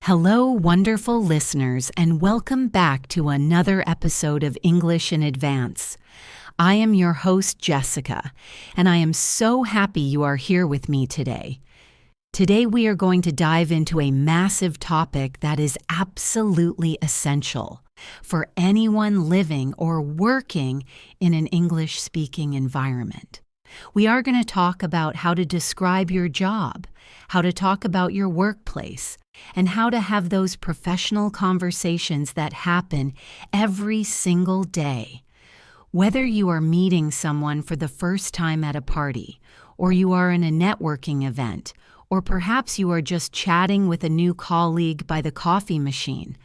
Hello, wonderful listeners, and welcome back to another episode of English in Advance. I am your host, Jessica, and I am so happy you are here with me today. Today we are going to dive into a massive topic that is absolutely essential for anyone living or working in an English-speaking environment. We are going to talk about how to describe your job, how to talk about your workplace, and how to have those professional conversations that happen every single day. Whether you are meeting someone for the first time at a party, or you are in a networking event, or perhaps you are just chatting with a new colleague by the coffee machine,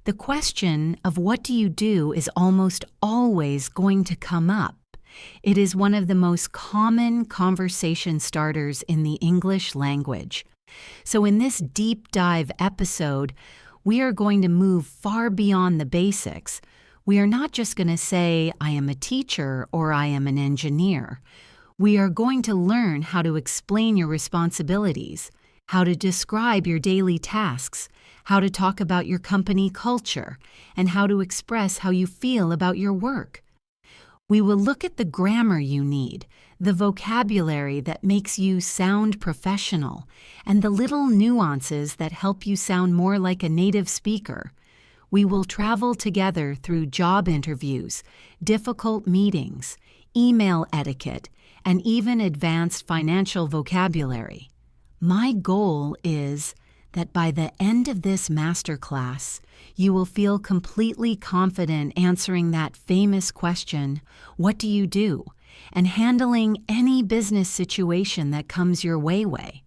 the question of what do you do is almost always going to come up. It is one of the most common conversation starters in the English language. So in this deep dive episode, we are going to move far beyond the basics. We are not just going to say, I am a teacher or I am an engineer. We are going to learn how to explain your responsibilities, how to describe your daily tasks, how to talk about your company culture, and how to express how you feel about your work. We will look at the grammar you need, the vocabulary that makes you sound professional, and the little nuances that help you sound more like a native speaker. We will travel together through job interviews, difficult meetings, email etiquette, and even advanced financial vocabulary. My goal is that by the end of this masterclass, you will feel completely confident answering that famous question, what do you do? And handling any business situation that comes your way.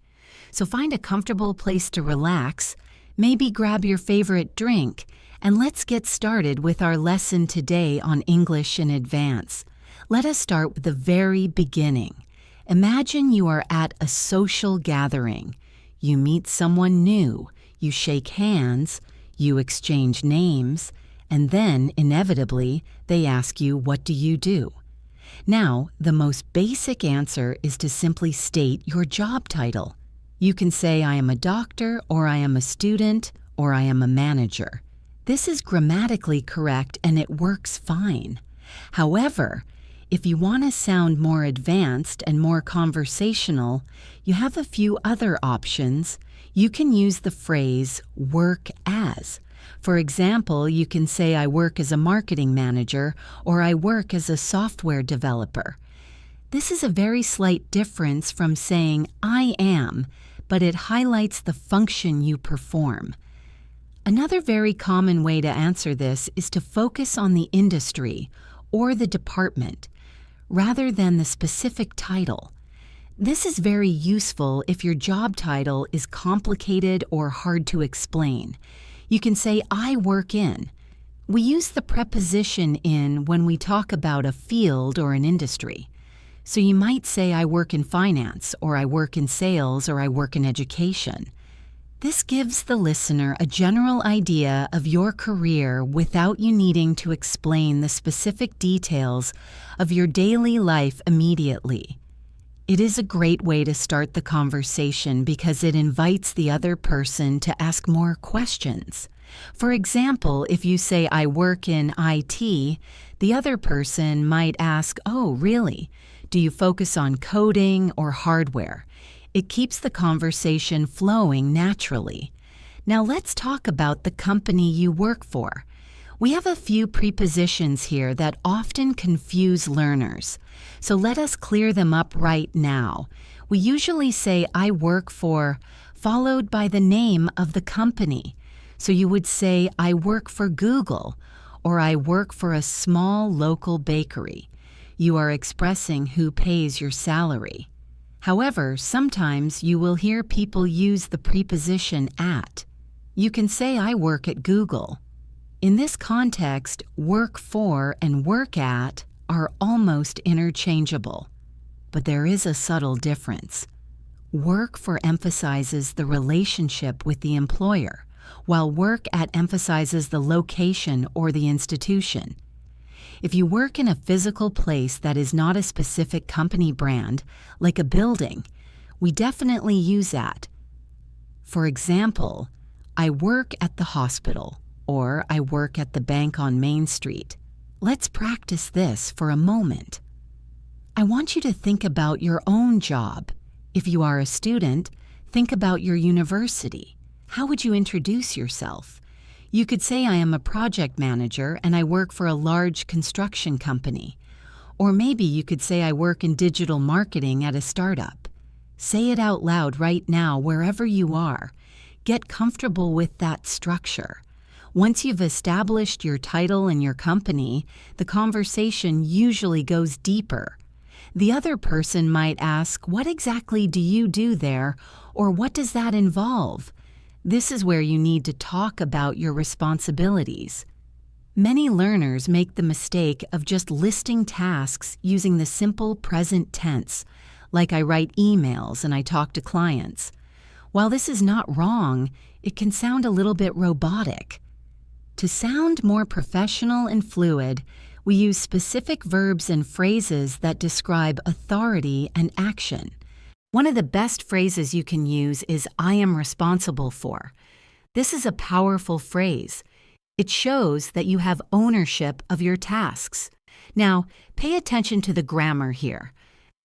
So find a comfortable place to relax, maybe grab your favorite drink, and let's get started with our lesson today on English in Advance. Let us start with the very beginning. Imagine you are at a social gathering. You meet someone new, you shake hands, you exchange names, and then, inevitably, they ask you, what do you do? Now, the most basic answer is to simply state your job title. You can say, I am a doctor, or I am a student, or I am a manager. This is grammatically correct and it works fine. However, if you want to sound more advanced and more conversational, you have a few other options. You can use the phrase work as. For example, you can say I work as a marketing manager or I work as a software developer. This is a very slight difference from saying I am, but it highlights the function you perform. Another very common way to answer this is to focus on the industry or the department, rather than the specific title. This is very useful if your job title is complicated or hard to explain. You can say, I work in. We use the preposition in when we talk about a field or an industry. So you might say, I work in finance, or I work in sales, or I work in education. This gives the listener a general idea of your career without you needing to explain the specific details of your daily life immediately. It is a great way to start the conversation because it invites the other person to ask more questions. For example, if you say, I work in IT, the other person might ask, oh, really? Do you focus on coding or hardware? It keeps the conversation flowing naturally. Now let's talk about the company you work for. We have a few prepositions here that often confuse learners, so let us clear them up right now. We usually say, I work for, followed by the name of the company. So you would say, I work for Google, or I work for a small local bakery. You are expressing who pays your salary. However, sometimes you will hear people use the preposition at. You can say, I work at Google. In this context, work for and work at are almost interchangeable. But there is a subtle difference. Work for emphasizes the relationship with the employer, while work at emphasizes the location or the institution. If you work in a physical place that is not a specific company brand, like a building, we definitely use at. For example, I work at the hospital, or I work at the bank on Main Street. Let's practice this for a moment. I want you to think about your own job. If you are a student, think about your university. How would you introduce yourself? You could say I am a project manager and I work for a large construction company. Or maybe you could say I work in digital marketing at a startup. Say it out loud right now wherever you are. Get comfortable with that structure. Once you've established your title and your company, the conversation usually goes deeper. The other person might ask, "What exactly do you do there?" or "What does that involve?" This is where you need to talk about your responsibilities. Many learners make the mistake of just listing tasks using the simple present tense, like I write emails and I talk to clients. While this is not wrong, it can sound a little bit robotic. To sound more professional and fluid, we use specific verbs and phrases that describe authority and action. One of the best phrases you can use is "I am responsible for." This is a powerful phrase. It shows that you have ownership of your tasks. Now, pay attention to the grammar here.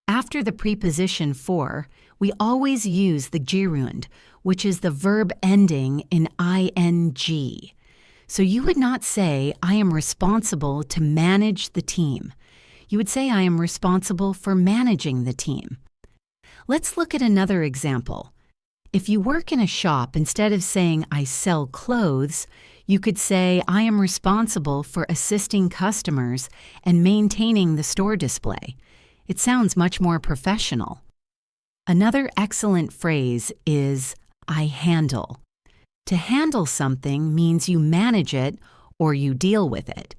After the preposition for, we always use the gerund, which is the verb ending in ing. So you would not say, "I am responsible to manage the team." You would say, "I am responsible for managing the team." Let's look at another example. If you work in a shop, instead of saying "I sell clothes," you could say "I am responsible for assisting customers and maintaining the store display." It sounds much more professional. Another excellent phrase is "I handle." To handle something means you manage it or you deal with it.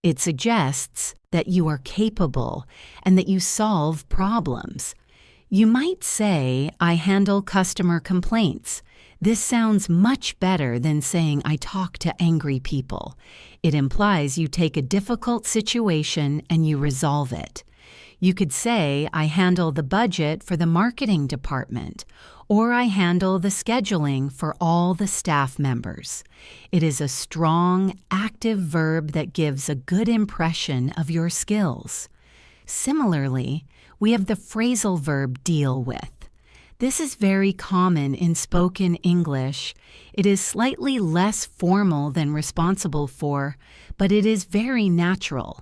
It suggests that you are capable and that you solve problems. You might say, "I handle customer complaints." This sounds much better than saying, "I talk to angry people." It implies you take a difficult situation and you resolve it. You could say, "I handle the budget for the marketing department," or "I handle the scheduling for all the staff members." It is a strong, active verb that gives a good impression of your skills. Similarly, we have the phrasal verb "deal with." This is very common in spoken English. It is slightly less formal than responsible for, but it is very natural.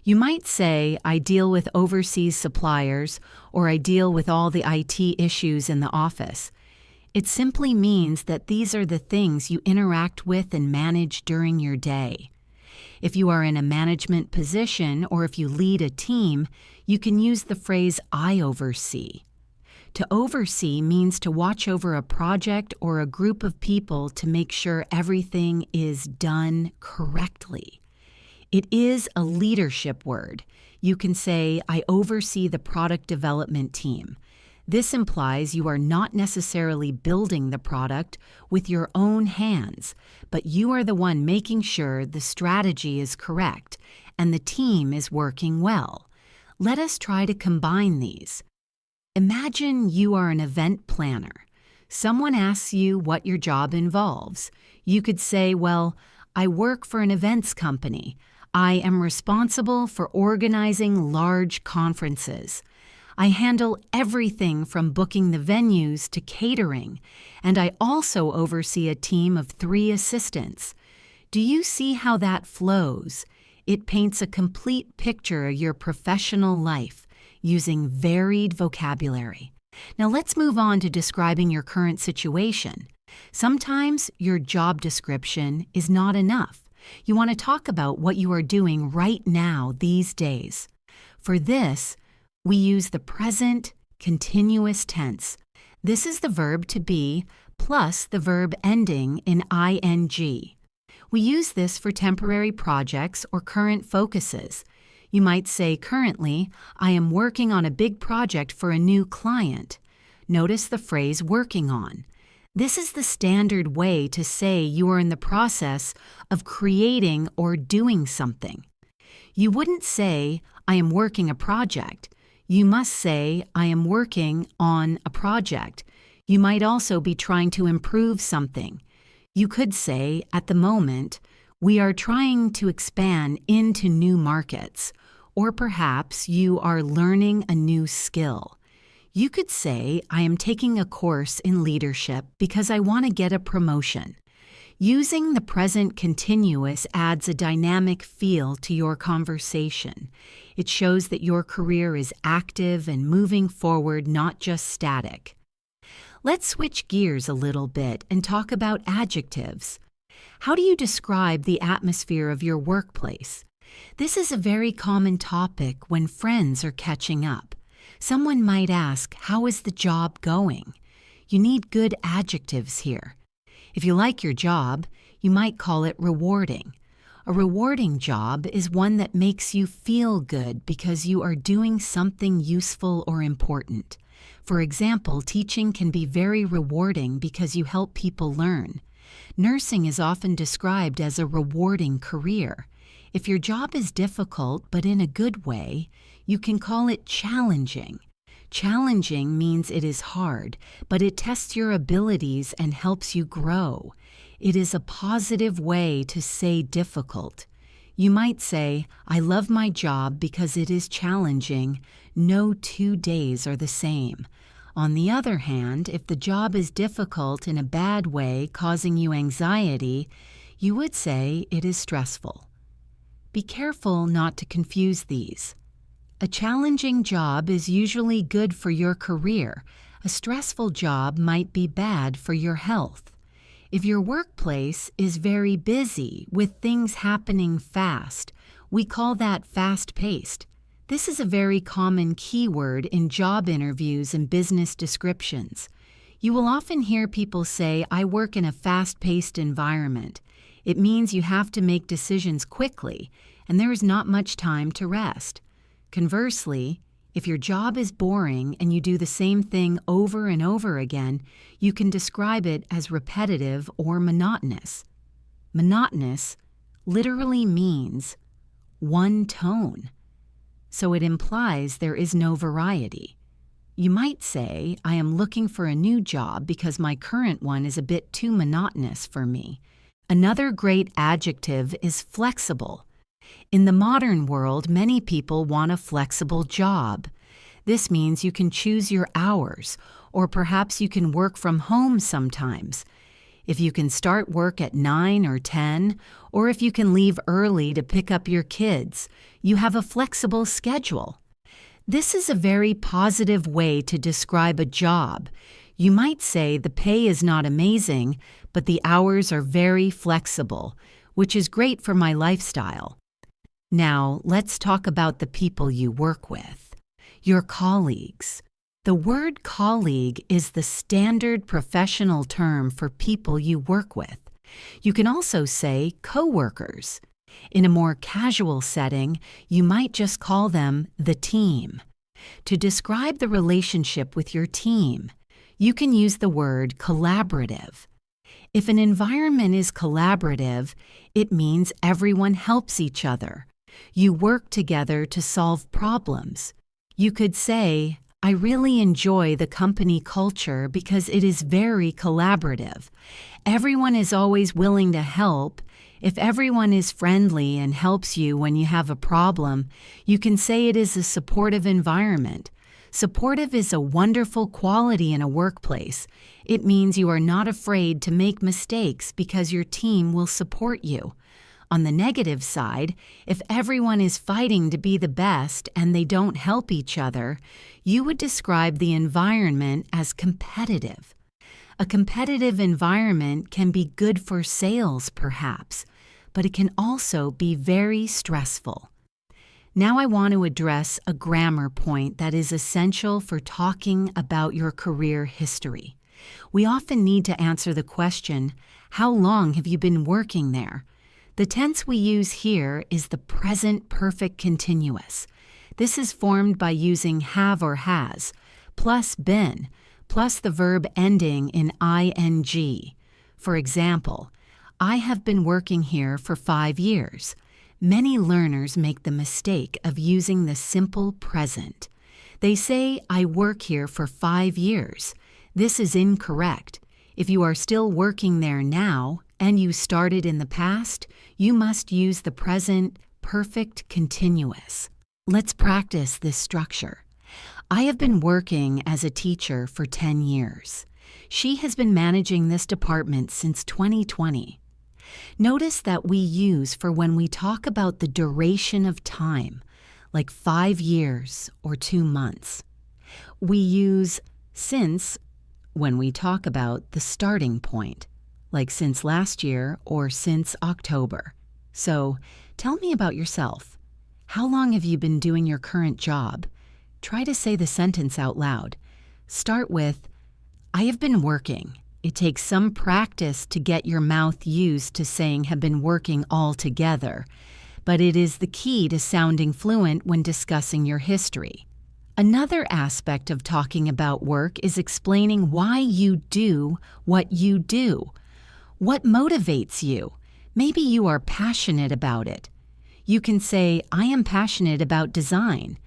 You might say, "I deal with overseas suppliers," or "I deal with all the IT issues in the office." It simply means that these are the things you interact with and manage during your day. If you are in a management position or if you lead a team, you can use the phrase "I oversee." To oversee means to watch over a project or a group of people to make sure everything is done correctly. It is a leadership word. You can say, "I oversee the product development team." This implies you are not necessarily building the product with your own hands, but you are the one making sure the strategy is correct and the team is working well. Let us try to combine these. Imagine you are an event planner. Someone asks you what your job involves. You could say, "Well, I work for an events company. I am responsible for organizing large conferences. I handle everything from booking the venues to catering, and I also oversee a team of 3 assistants." Do you see how that flows? It paints a complete picture of your professional life using varied vocabulary. Now let's move on to describing your current situation. Sometimes your job description is not enough. You want to talk about what you are doing right now these days. For this, we use the present continuous tense. This is the verb to be plus the verb ending in ing. We use this for temporary projects or current focuses. You might say, "Currently, I am working on a big project for a new client." Notice the phrase "working on." This is the standard way to say you are in the process of creating or doing something. You wouldn't say, "I am working a project." You must say, "I am working on a project." You might also be trying to improve something. You could say, at the moment, we are trying to expand into new markets, or perhaps you are learning a new skill. You could say, I am taking a course in leadership because I want to get a promotion. Using the present continuous adds a dynamic feel to your conversation. It shows that your career is active and moving forward, not just static. Let's switch gears a little bit and talk about adjectives. How do you describe the atmosphere of your workplace? This is a very common topic when friends are catching up. Someone might ask, how is the job going? You need good adjectives here. If you like your job, you might call it rewarding. A rewarding job is one that makes you feel good because you are doing something useful or important. For example, teaching can be very rewarding because you help people learn. Nursing is often described as a rewarding career. If your job is difficult but in a good way, you can call it challenging. Challenging means it is hard, but it tests your abilities and helps you grow. It is a positive way to say difficult. You might say, I love my job because it is challenging. No 2 days are the same. On the other hand, if the job is difficult in a bad way, causing you anxiety, you would say it is stressful. Be careful not to confuse these. A challenging job is usually good for your career. A stressful job might be bad for your health. If your workplace is very busy with things happening fast, we call that fast-paced. This is a very common keyword in job interviews and business descriptions. You will often hear people say, I work in a fast-paced environment. It means you have to make decisions quickly, and there is not much time to rest. Conversely, if your job is boring and you do the same thing over and over again, you can describe it as repetitive or monotonous. Monotonous literally means one tone, so it implies there is no variety. You might say, I am looking for a new job because my current one is a bit too monotonous for me. Another great adjective is flexible. In the modern world, many people want a flexible job. This means you can choose your hours, or perhaps you can work from home sometimes. If you can start work at 9 or 10, or if you can leave early to pick up your kids, you have a flexible schedule. This is a very positive way to describe a job. You might say the pay is not amazing, but the hours are very flexible, which is great for my lifestyle. Now, let's talk about the people you work with. Your colleagues. The word colleague is the standard professional term for people you work with. You can also say coworkers. In a more casual setting, you might just call them the team. To describe the relationship with your team, you can use the word collaborative. If an environment is collaborative, it means everyone helps each other. You work together to solve problems. You could say, I really enjoy the company culture because it is very collaborative. Everyone is always willing to help. If everyone is friendly and helps you when you have a problem, you can say it is a supportive environment. Supportive is a wonderful quality in a workplace. It means you are not afraid to make mistakes because your team will support you. On the negative side, if everyone is fighting to be the best and they don't help each other, you would describe the environment as competitive. A competitive environment can be good for sales, perhaps, but it can also be very stressful. Now I want to address a grammar point that is essential for talking about your career history. We often need to answer the question, how long have you been working there? The tense we use here is the present perfect continuous. This is formed by using have or has, plus been, plus the verb ending in ing. For example, I have been working here for 5 years. Many learners make the mistake of using the simple present. They say, I work here for 5 years. This is incorrect. If you are still working there now, and you started in the past, you must use the present perfect continuous. Let's practice this structure. I have been working as a teacher for 10 years. She has been managing this department since 2020. Notice that we use for when we talk about the duration of time, like 5 years or 2 months. We use since when we talk about the starting point, like since last year or since October. So, tell me about yourself. How long have you been doing your current job? Try to say the sentence out loud. Start with, I have been working. It takes some practice to get your mouth used to saying have been working all together, but it is the key to sounding fluent when discussing your history. Another aspect of talking about work is explaining why you do what you do. What motivates you? Maybe you are passionate about it. You can say, I am passionate about design.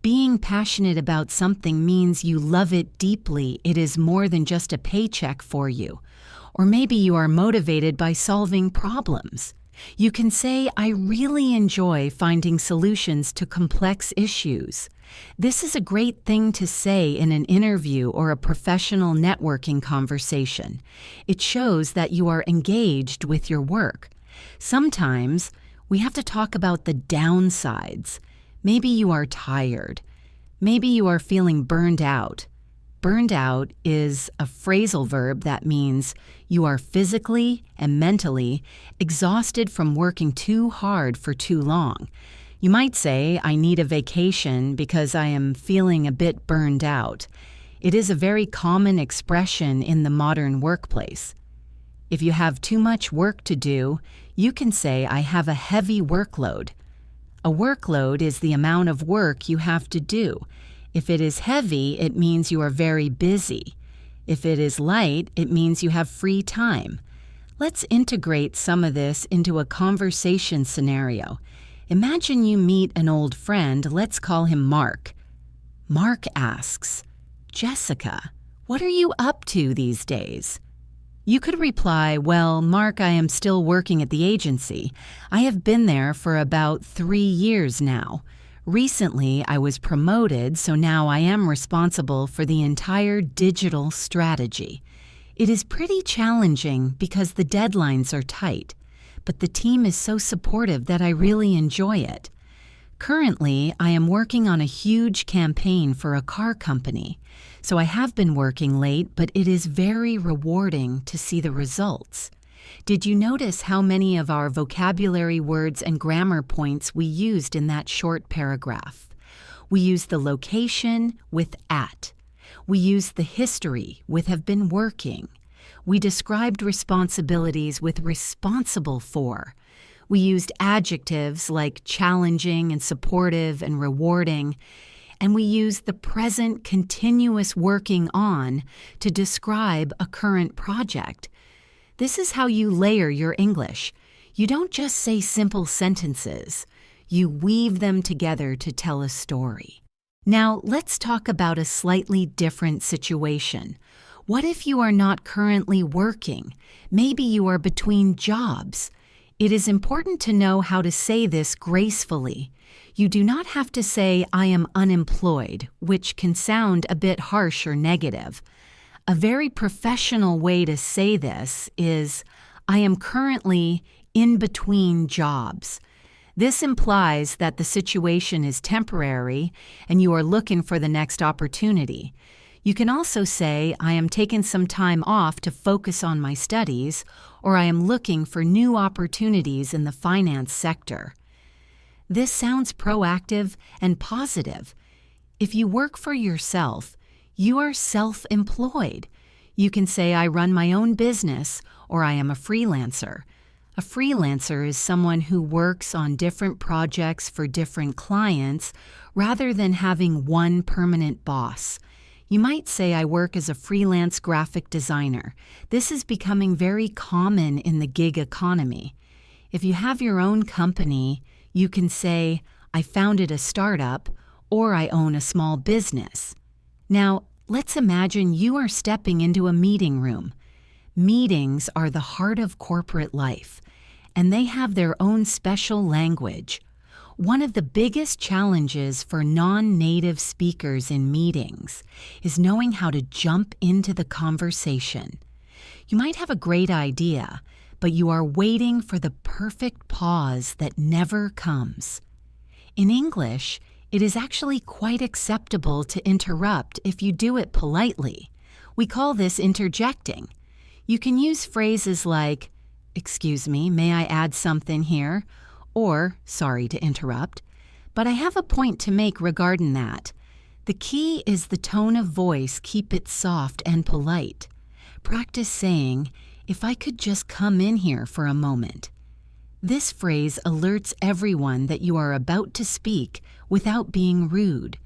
Being passionate about something means you love it deeply. It is more than just a paycheck for you. Or maybe you are motivated by solving problems. You can say, I really enjoy finding solutions to complex issues. This is a great thing to say in an interview or a professional networking conversation. It shows that you are engaged with your work. Sometimes we have to talk about the downsides. Maybe you are tired. Maybe you are feeling burned out. Burned out is a phrasal verb that means you are physically and mentally exhausted from working too hard for too long. You might say, I need a vacation because I am feeling a bit burned out. It is a very common expression in the modern workplace. If you have too much work to do, you can say, I have a heavy workload. A workload is the amount of work you have to do. If it is heavy, it means you are very busy. If it is light, it means you have free time. Let's integrate some of this into a conversation scenario. Imagine you meet an old friend, let's call him Mark. Mark asks, Jessica, what are you up to these days? You could reply, well, Mark, I am still working at the agency. I have been there for about 3 years now. Recently, I was promoted, so now I am responsible for the entire digital strategy. It is pretty challenging because the deadlines are tight, but the team is so supportive that I really enjoy it. Currently, I am working on a huge campaign for a car company, so I have been working late, but it is very rewarding to see the results. Did you notice how many of our vocabulary words and grammar points we used in that short paragraph? We used the location with at. We used the history with have been working. We described responsibilities with responsible for. We used adjectives like challenging and supportive and rewarding. And we used the present continuous working on to describe a current project. This is how you layer your English. You don't just say simple sentences. You weave them together to tell a story. Now, let's talk about a slightly different situation. What if you are not currently working? Maybe you are between jobs. It is important to know how to say this gracefully. You do not have to say, I am unemployed, which can sound a bit harsh or negative. A very professional way to say this is, I am currently in between jobs. This implies that the situation is temporary and you are looking for the next opportunity. You can also say, I am taking some time off to focus on my studies, or I am looking for new opportunities in the finance sector. This sounds proactive and positive. If you work for yourself, you are self-employed. You can say, I run my own business, or I am a freelancer. A freelancer is someone who works on different projects for different clients rather than having one permanent boss. You might say, I work as a freelance graphic designer. This is becoming very common in the gig economy. If you have your own company, you can say, I founded a startup, or I own a small business. Now, let's imagine you are stepping into a meeting room. Meetings are the heart of corporate life, and they have their own special language. One of the biggest challenges for non-native speakers in meetings is knowing how to jump into the conversation. You might have a great idea, but you are waiting for the perfect pause that never comes. In English, it is actually quite acceptable to interrupt if you do it politely. We call this interjecting. You can use phrases like, "Excuse me, may I add something here?" Or, "Sorry to interrupt, but I have a point to make regarding that." The key is the tone of voice. Keep it soft and polite. Practice saying, "If I could just come in here for a moment." This phrase alerts everyone that you are about to speak without being rude.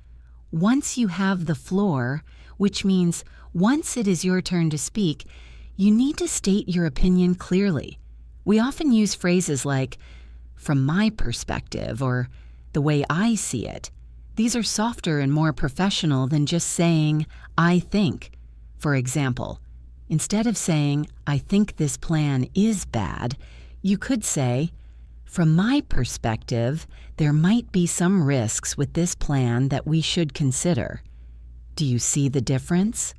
Once you have the floor, which means once it is your turn to speak, you need to state your opinion clearly. We often use phrases like, "from my perspective," or "the way I see it." These are softer and more professional than just saying, "I think." For example, instead of saying, "I think this plan is bad," you could say, "From my perspective, there might be some risks with this plan that we should consider. Do you see the difference?"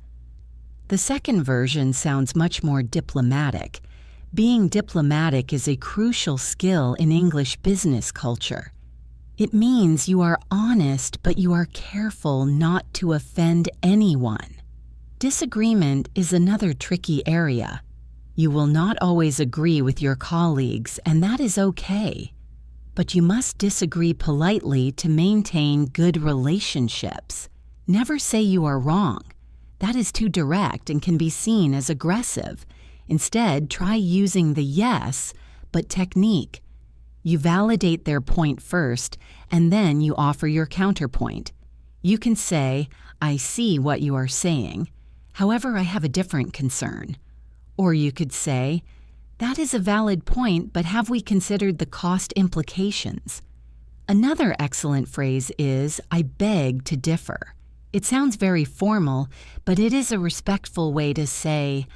The second version sounds much more diplomatic. Being diplomatic is a crucial skill in English business culture. It means you are honest, but you are careful not to offend anyone. Disagreement is another tricky area. You will not always agree with your colleagues, and that is okay. But you must disagree politely to maintain good relationships. Never say you are wrong. That is too direct and can be seen as aggressive. Instead, try using the yes, but technique. You validate their point first, and then you offer your counterpoint. You can say, "I see what you are saying. However, I have a different concern." Or you could say, "That is a valid point, but have we considered the cost implications?" Another excellent phrase is, "I beg to differ." It sounds very formal, but it is a respectful way to say,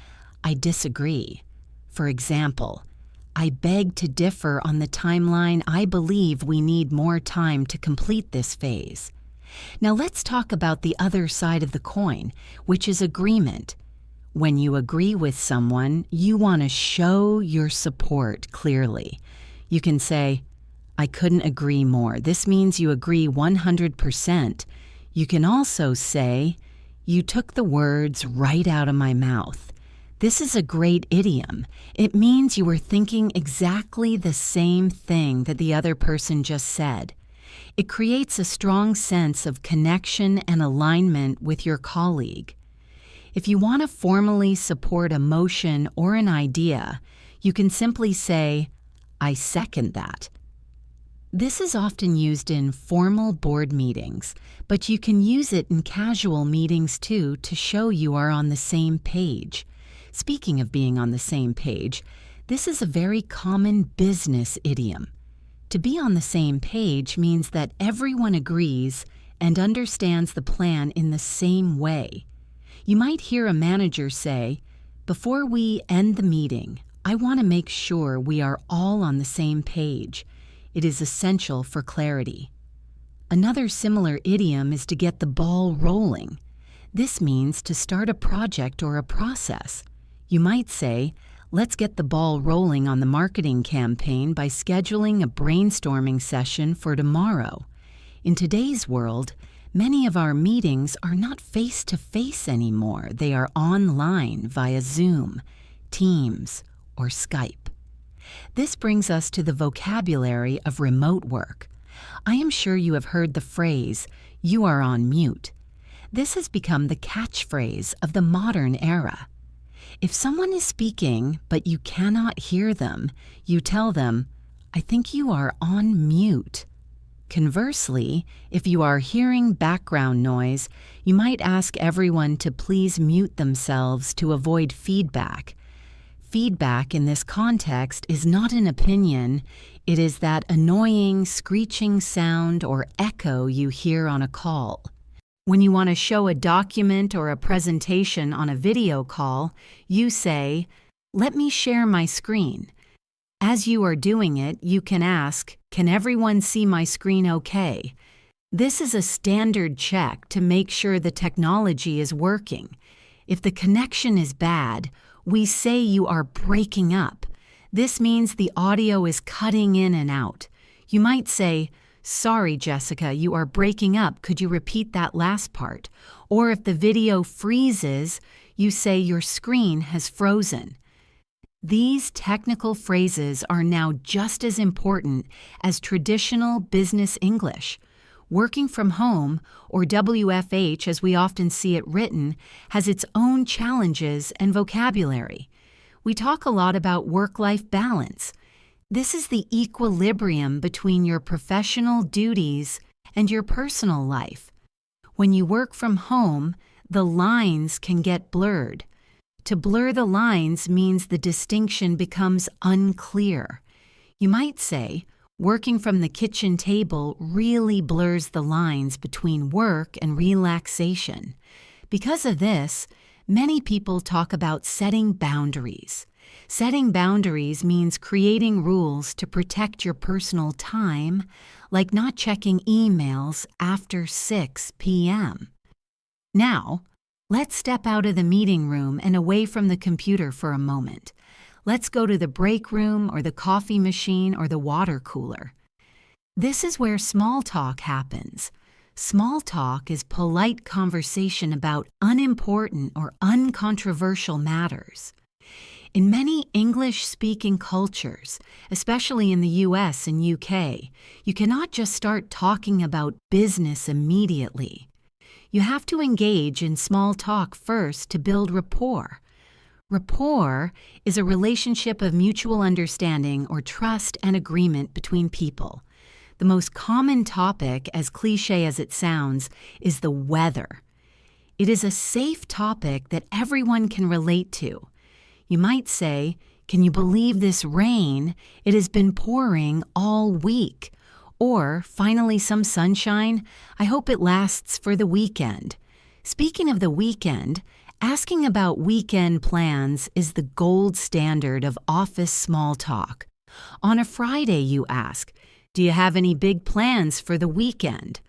"I disagree." For example, "I beg to differ on the timeline. I believe we need more time to complete this phase." Now let's talk about the other side of the coin, which is agreement. When you agree with someone, you want to show your support clearly. You can say, "I couldn't agree more." This means you agree 100%. You can also say, "You took the words right out of my mouth." This is a great idiom. It means you were thinking exactly the same thing that the other person just said. It creates a strong sense of connection and alignment with your colleague. If you want to formally support a motion or an idea, you can simply say, "I second that." This is often used in formal board meetings, but you can use it in casual meetings too to show you are on the same page. Speaking of being on the same page, this is a very common business idiom. To be on the same page means that everyone agrees and understands the plan in the same way. You might hear a manager say, "Before we end the meeting, I want to make sure we are all on the same page. It is essential for clarity." Another similar idiom is to get the ball rolling. This means to start a project or a process. You might say, "Let's get the ball rolling on the marketing campaign by scheduling a brainstorming session for tomorrow." In today's world, many of our meetings are not face-to-face anymore. They are online via Zoom, Teams, or Skype. This brings us to the vocabulary of remote work. I am sure you have heard the phrase, "You are on mute." This has become the catchphrase of the modern era. If someone is speaking but you cannot hear them, you tell them, "I think you are on mute." Conversely, if you are hearing background noise, you might ask everyone to please mute themselves to avoid feedback. Feedback in this context is not an opinion. It is that annoying, screeching sound or echo you hear on a call. When you want to show a document or a presentation on a video call, you say, Let me share my screen. As you are doing it, you can ask, can everyone see my screen okay? This is a standard check to make sure the technology is working. If the connection is bad, we say you are breaking up. This means the audio is cutting in and out. You might say, sorry, Jessica, you are breaking up. Could you repeat that last part? Or if the video freezes, you say your screen has frozen. These technical phrases are now just as important as traditional business English. Working from home, or WFH as we often see it written, has its own challenges and vocabulary. We talk a lot about work-life balance. This is the equilibrium between your professional duties and your personal life. When you work from home, the lines can get blurred. To blur the lines means the distinction becomes unclear. You might say, working from the kitchen table really blurs the lines between work and relaxation. Because of this, many people talk about setting boundaries. Setting boundaries means creating rules to protect your personal time, like not checking emails after 6 p.m. Now, let's step out of the meeting room and away from the computer for a moment. Let's go to the break room or the coffee machine or the water cooler. This is where small talk happens. Small talk is polite conversation about unimportant or uncontroversial matters. In many English-speaking cultures, especially in the US and UK, you cannot just start talking about business immediately. You have to engage in small talk first to build rapport. Rapport is a relationship of mutual understanding or trust and agreement between people. The most common topic, as cliché as it sounds, is the weather. It is a safe topic that everyone can relate to. You might say, can you believe this rain? It has been pouring all week. Or, finally some sunshine, I hope it lasts for the weekend. Speaking of the weekend, asking about weekend plans is the gold standard of office small talk. On a Friday you ask, do you have any big plans for the weekend?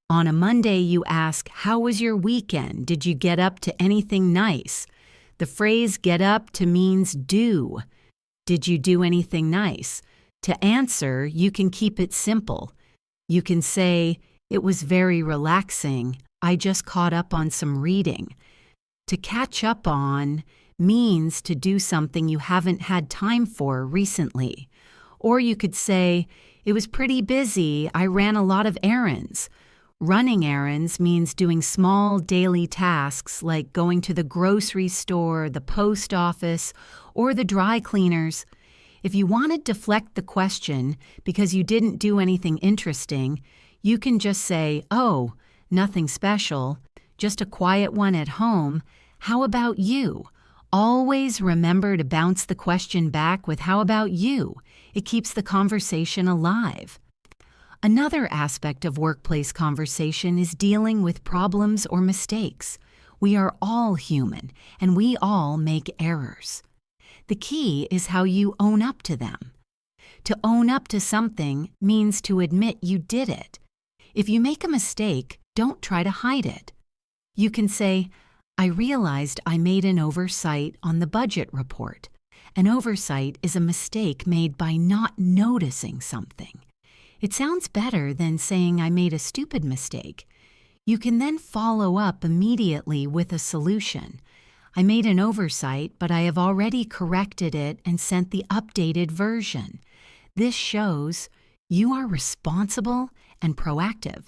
On a Monday you ask, how was your weekend? Did you get up to anything nice? The phrase get up to means do. Did you do anything nice? To answer, you can keep it simple. You can say, it was very relaxing. I just caught up on some reading. To catch up on means to do something you haven't had time for recently. Or you could say, it was pretty busy. I ran a lot of errands. Running errands means doing small daily tasks like going to the grocery store, the post office, or the dry cleaners. If you want to deflect the question because you didn't do anything interesting, you can just say, oh, nothing special, just a quiet one at home. How about you? Always remember to bounce the question back with how about you? It keeps the conversation alive. Another aspect of workplace conversation is dealing with problems or mistakes. We are all human, and we all make errors. The key is how you own up to them. To own up to something means to admit you did it. If you make a mistake, don't try to hide it. You can say, I realized I made an oversight on the budget report. An oversight is a mistake made by not noticing something. It sounds better than saying I made a stupid mistake. You can then follow up immediately with a solution. I made an oversight, but I have already corrected it and sent the updated version. This shows you are responsible and proactive.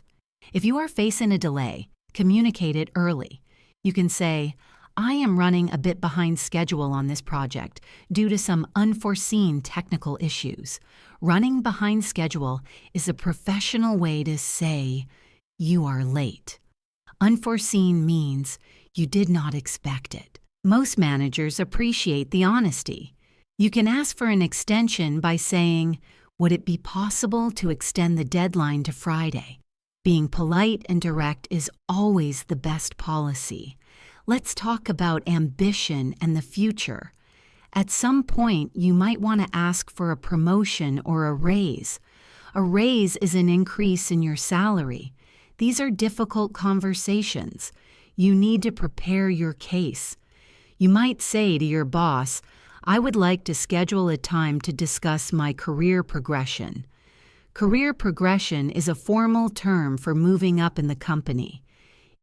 If you are facing a delay, communicate it early. You can say, I am running a bit behind schedule on this project due to some unforeseen technical issues. Running behind schedule is a professional way to say you are late. Unforeseen means you did not expect it. Most managers appreciate the honesty. You can ask for an extension by saying, would it be possible to extend the deadline to Friday? Being polite and direct is always the best policy. Let's talk about ambition and the future. At some point, you might want to ask for a promotion or a raise. A raise is an increase in your salary. These are difficult conversations. You need to prepare your case. You might say to your boss, "I would like to schedule a time to discuss my career progression." Career progression is a formal term for moving up in the company.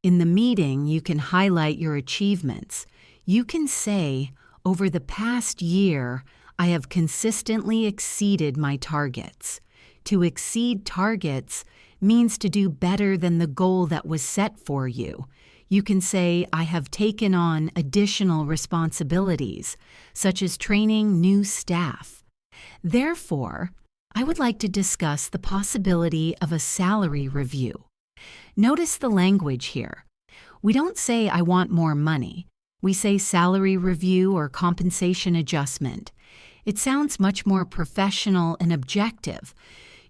In the meeting, you can highlight your achievements. You can say, "Over the past year, I have consistently exceeded my targets." To exceed targets means to do better than the goal that was set for you. You can say, "I have taken on additional responsibilities, such as training new staff." Therefore, I would like to discuss the possibility of a salary review. Notice the language here. We don't say, "I want more money." We say salary review or compensation adjustment. It sounds much more professional and objective.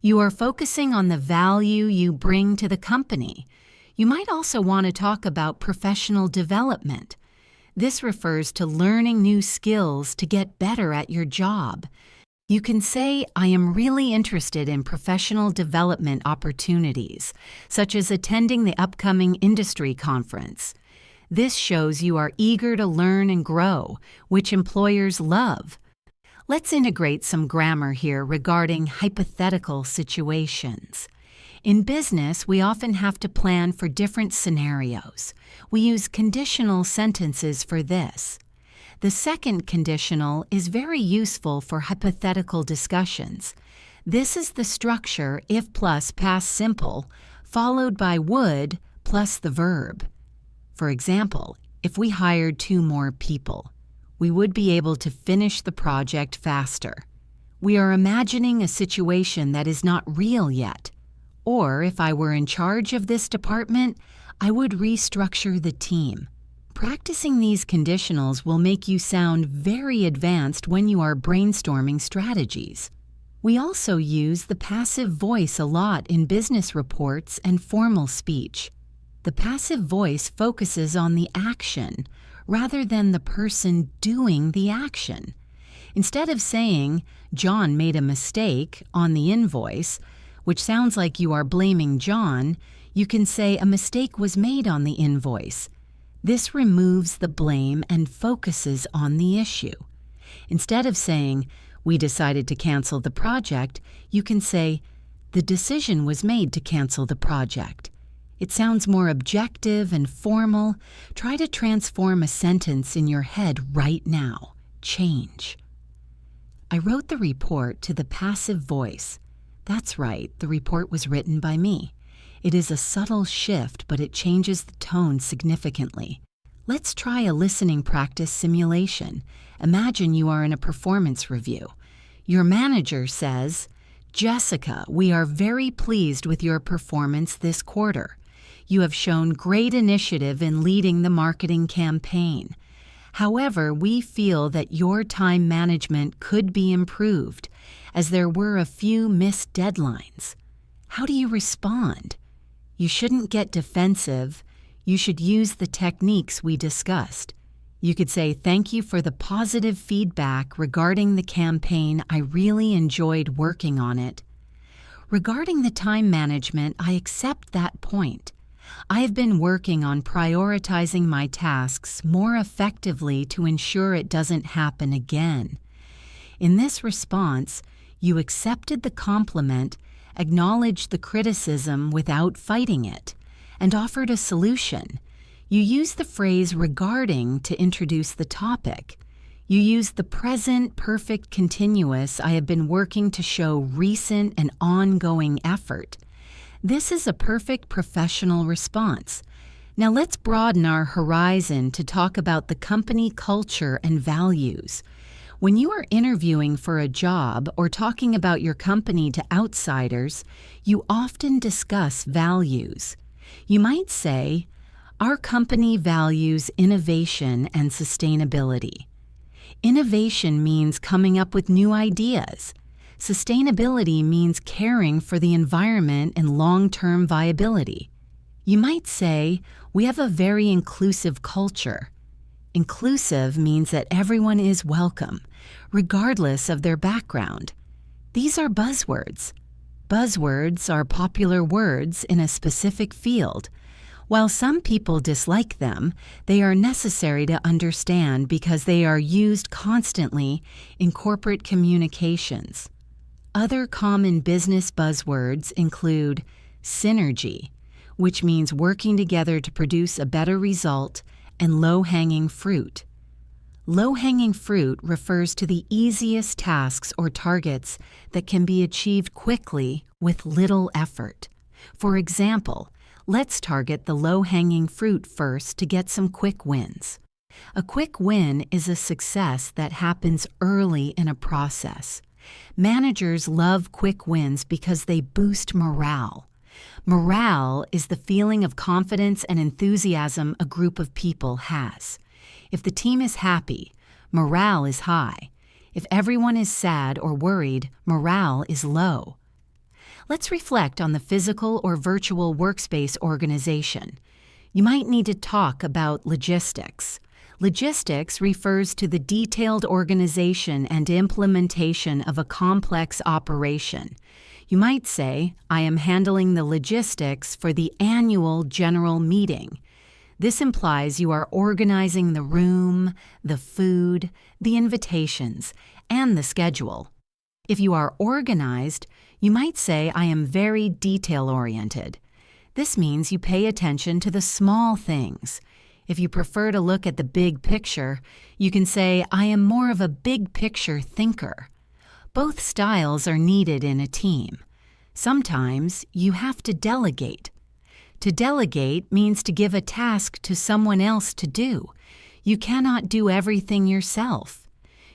You are focusing on the value you bring to the company. You might also want to talk about professional development. This refers to learning new skills to get better at your job. You can say, "I am really interested in professional development opportunities, such as attending the upcoming industry conference." This shows you are eager to learn and grow, which employers love. Let's integrate some grammar here regarding hypothetical situations. In business, we often have to plan for different scenarios. We use conditional sentences for this. The second conditional is very useful for hypothetical discussions. This is the structure if plus past simple, followed by would plus the verb. For example, if we hired 2 more people, we would be able to finish the project faster. We are imagining a situation that is not real yet. Or if I were in charge of this department, I would restructure the team. Practicing these conditionals will make you sound very advanced when you are brainstorming strategies. We also use the passive voice a lot in business reports and formal speech. The passive voice focuses on the action rather than the person doing the action. Instead of saying, "John made a mistake" on the invoice, which sounds like you are blaming John, you can say, "A mistake was made on the invoice." This removes the blame and focuses on the issue. Instead of saying, "We decided to cancel the project," you can say, "The decision was made to cancel the project." It sounds more objective and formal. Try to transform a sentence in your head right now. Change. I wrote the report to the passive voice. That's right, the report was written by me. It is a subtle shift, but it changes the tone significantly. Let's try a listening practice simulation. Imagine you are in a performance review. Your manager says, "Jessica, we are very pleased with your performance this quarter. You have shown great initiative in leading the marketing campaign. However, we feel that your time management could be improved, as there were a few missed deadlines." How do you respond? You shouldn't get defensive. You should use the techniques we discussed. You could say, "Thank you for the positive feedback regarding the campaign. I really enjoyed working on it. Regarding the time management, I accept that point. I have been working on prioritizing my tasks more effectively to ensure it doesn't happen again." In this response, you accepted the compliment, acknowledged the criticism without fighting it, and offered a solution. You use the phrase "regarding" to introduce the topic. You use the present perfect continuous "I have been working to show recent and ongoing effort." This is a perfect professional response. Now let's broaden our horizon to talk about the company culture and values. When you are interviewing for a job or talking about your company to outsiders, you often discuss values. You might say, "Our company values innovation and sustainability." Innovation means coming up with new ideas. Sustainability means caring for the environment and long-term viability. You might say, "We have a very inclusive culture." Inclusive means that everyone is welcome. regardless of their background. These are buzzwords. Buzzwords are popular words in a specific field. While some people dislike them, they are necessary to understand because they are used constantly in corporate communications. Other common business buzzwords include synergy, which means working together to produce a better result, and low-hanging fruit. Low-hanging fruit refers to the easiest tasks or targets that can be achieved quickly with little effort. For example, let's target the low-hanging fruit first to get some quick wins. A quick win is a success that happens early in a process. Managers love quick wins because they boost morale. Morale is the feeling of confidence and enthusiasm a group of people has. If the team is happy, morale is high. If everyone is sad or worried, morale is low. Let's reflect on the physical or virtual workspace organization. You might need to talk about logistics. Logistics refers to the detailed organization and implementation of a complex operation. You might say, I am handling the logistics for the annual general meeting. This implies you are organizing the room, the food, the invitations, and the schedule. If you are organized, you might say, I am very detail-oriented. This means you pay attention to the small things. If you prefer to look at the big picture, you can say, I am more of a big picture thinker. Both styles are needed in a team. Sometimes you have to delegate. To delegate means to give a task to someone else to do. You cannot do everything yourself.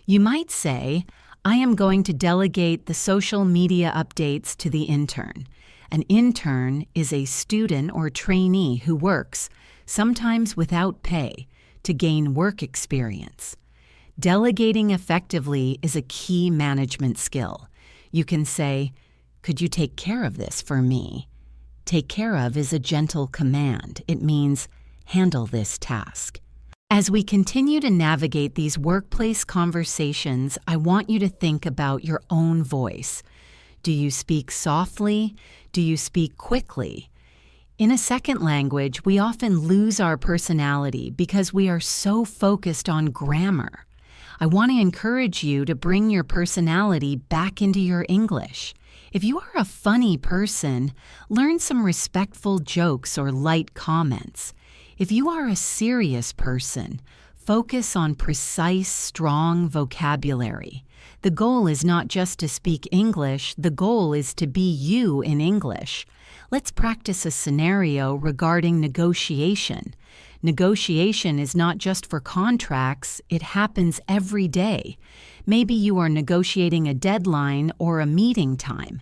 You might say, I am going to delegate the social media updates to the intern. An intern is a student or trainee who works, sometimes without pay, to gain work experience. Delegating effectively is a key management skill. You can say, could you take care of this for me? Take care of is a gentle command. It means handle this task. As we continue to navigate these workplace conversations, I want you to think about your own voice. Do you speak softly? Do you speak quickly? In a second language, we often lose our personality because we are so focused on grammar. I want to encourage you to bring your personality back into your English. If you are a funny person, learn some respectful jokes or light comments. If you are a serious person, focus on precise, strong vocabulary. The goal is not just to speak English, the goal is to be you in English. Let's practice a scenario regarding negotiation. Negotiation is not just for contracts, it happens every day. Maybe you are negotiating a deadline or a meeting time.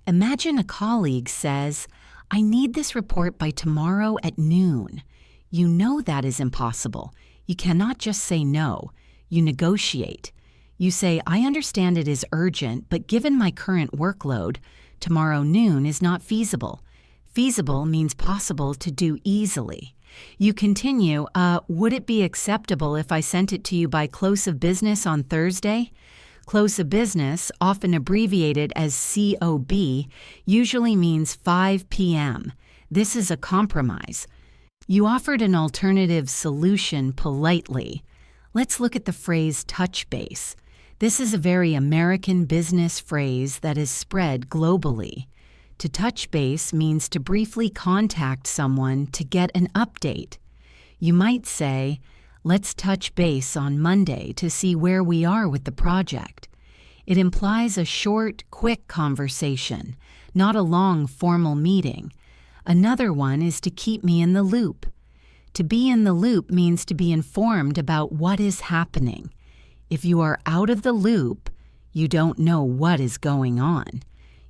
Imagine a colleague says, I need this report by tomorrow at noon. You know that is impossible. You cannot just say no. You negotiate. You say, I understand it is urgent, but given my current workload, tomorrow noon is not feasible. Feasible means possible to do easily. You continue, would it be acceptable if I sent it to you by close of business on Thursday? Close of business, often abbreviated as COB, usually means 5 p.m. This is a compromise. You offered an alternative solution politely. Let's look at the phrase touch base. This is a very American business phrase that is spread globally. To touch base means to briefly contact someone to get an update. You might say, let's touch base on Monday to see where we are with the project. It implies a short, quick conversation, not a long formal meeting. Another one is to keep me in the loop. To be in the loop means to be informed about what is happening. If you are out of the loop, you don't know what is going on.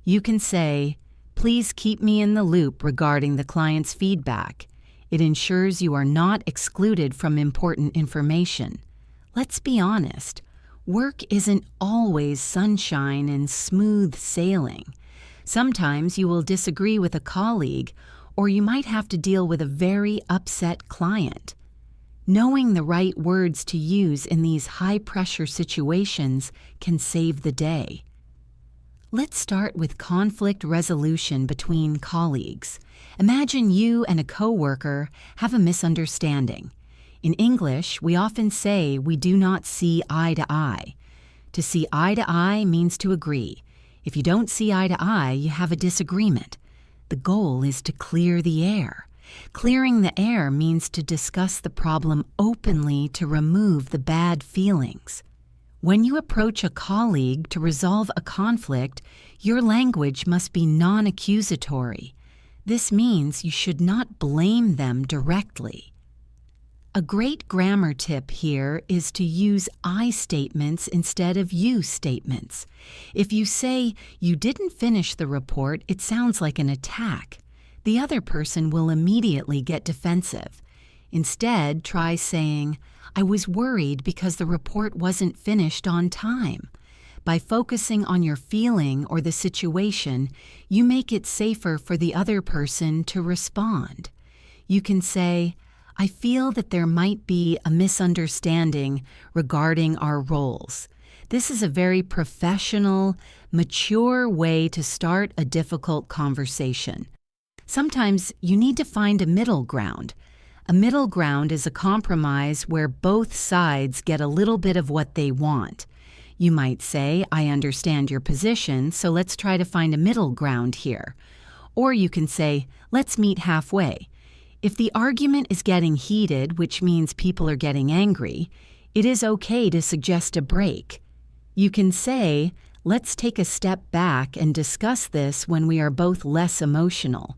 You can say, please keep me in the loop regarding the client's feedback. It ensures you are not excluded from important information. Let's be honest. Work isn't always sunshine and smooth sailing. Sometimes you will disagree with a colleague, or you might have to deal with a very upset client. Knowing the right words to use in these high-pressure situations can save the day. Let's start with conflict resolution between colleagues. Imagine you and a coworker have a misunderstanding. In English, we often say we do not see eye to eye. To see eye to eye means to agree. If you don't see eye to eye, you have a disagreement. The goal is to clear the air. Clearing the air means to discuss the problem openly to remove the bad feelings. When you approach a colleague to resolve a conflict, your language must be non-accusatory. This means you should not blame them directly. A great grammar tip here is to use I statements instead of you statements. If you say, "You didn't finish the report," it sounds like an attack. The other person will immediately get defensive. Instead, try saying, "I was worried because the report wasn't finished on time." By focusing on your feeling or the situation, you make it safer for the other person to respond. You can say, "I feel that there might be a misunderstanding regarding our roles." This is a very professional, mature way to start a difficult conversation. Sometimes you need to find a middle ground. A middle ground is a compromise where both sides get a little bit of what they want. You might say, "I understand your position, so let's try to find a middle ground here." Or you can say, "Let's meet halfway." If the argument is getting heated, which means people are getting angry, it is okay to suggest a break. You can say, "Let's take a step back and discuss this when we are both less emotional."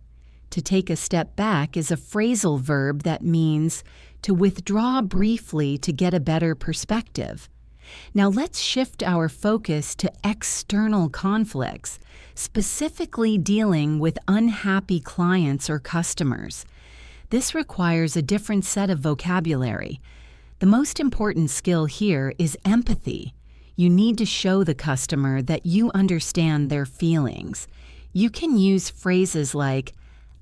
To take a step back is a phrasal verb that means to withdraw briefly to get a better perspective. Now let's shift our focus to external conflicts, specifically dealing with unhappy clients or customers. This requires a different set of vocabulary. The most important skill here is empathy. You need to show the customer that you understand their feelings. You can use phrases like,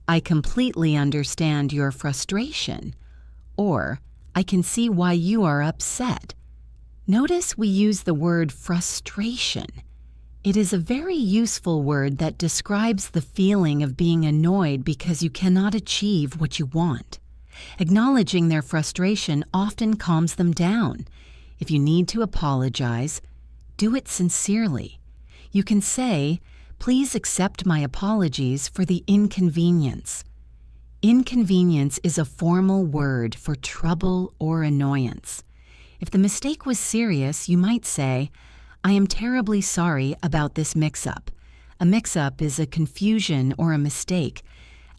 "I completely understand your frustration," or "I can see why you are upset." Notice we use the word frustration. It is a very useful word that describes the feeling of being annoyed because you cannot achieve what you want. Acknowledging their frustration often calms them down. If you need to apologize, do it sincerely. You can say, "Please accept my apologies for the inconvenience." Inconvenience is a formal word for trouble or annoyance. If the mistake was serious, you might say, "I am terribly sorry about this mix-up." A mix-up is a confusion or a mistake.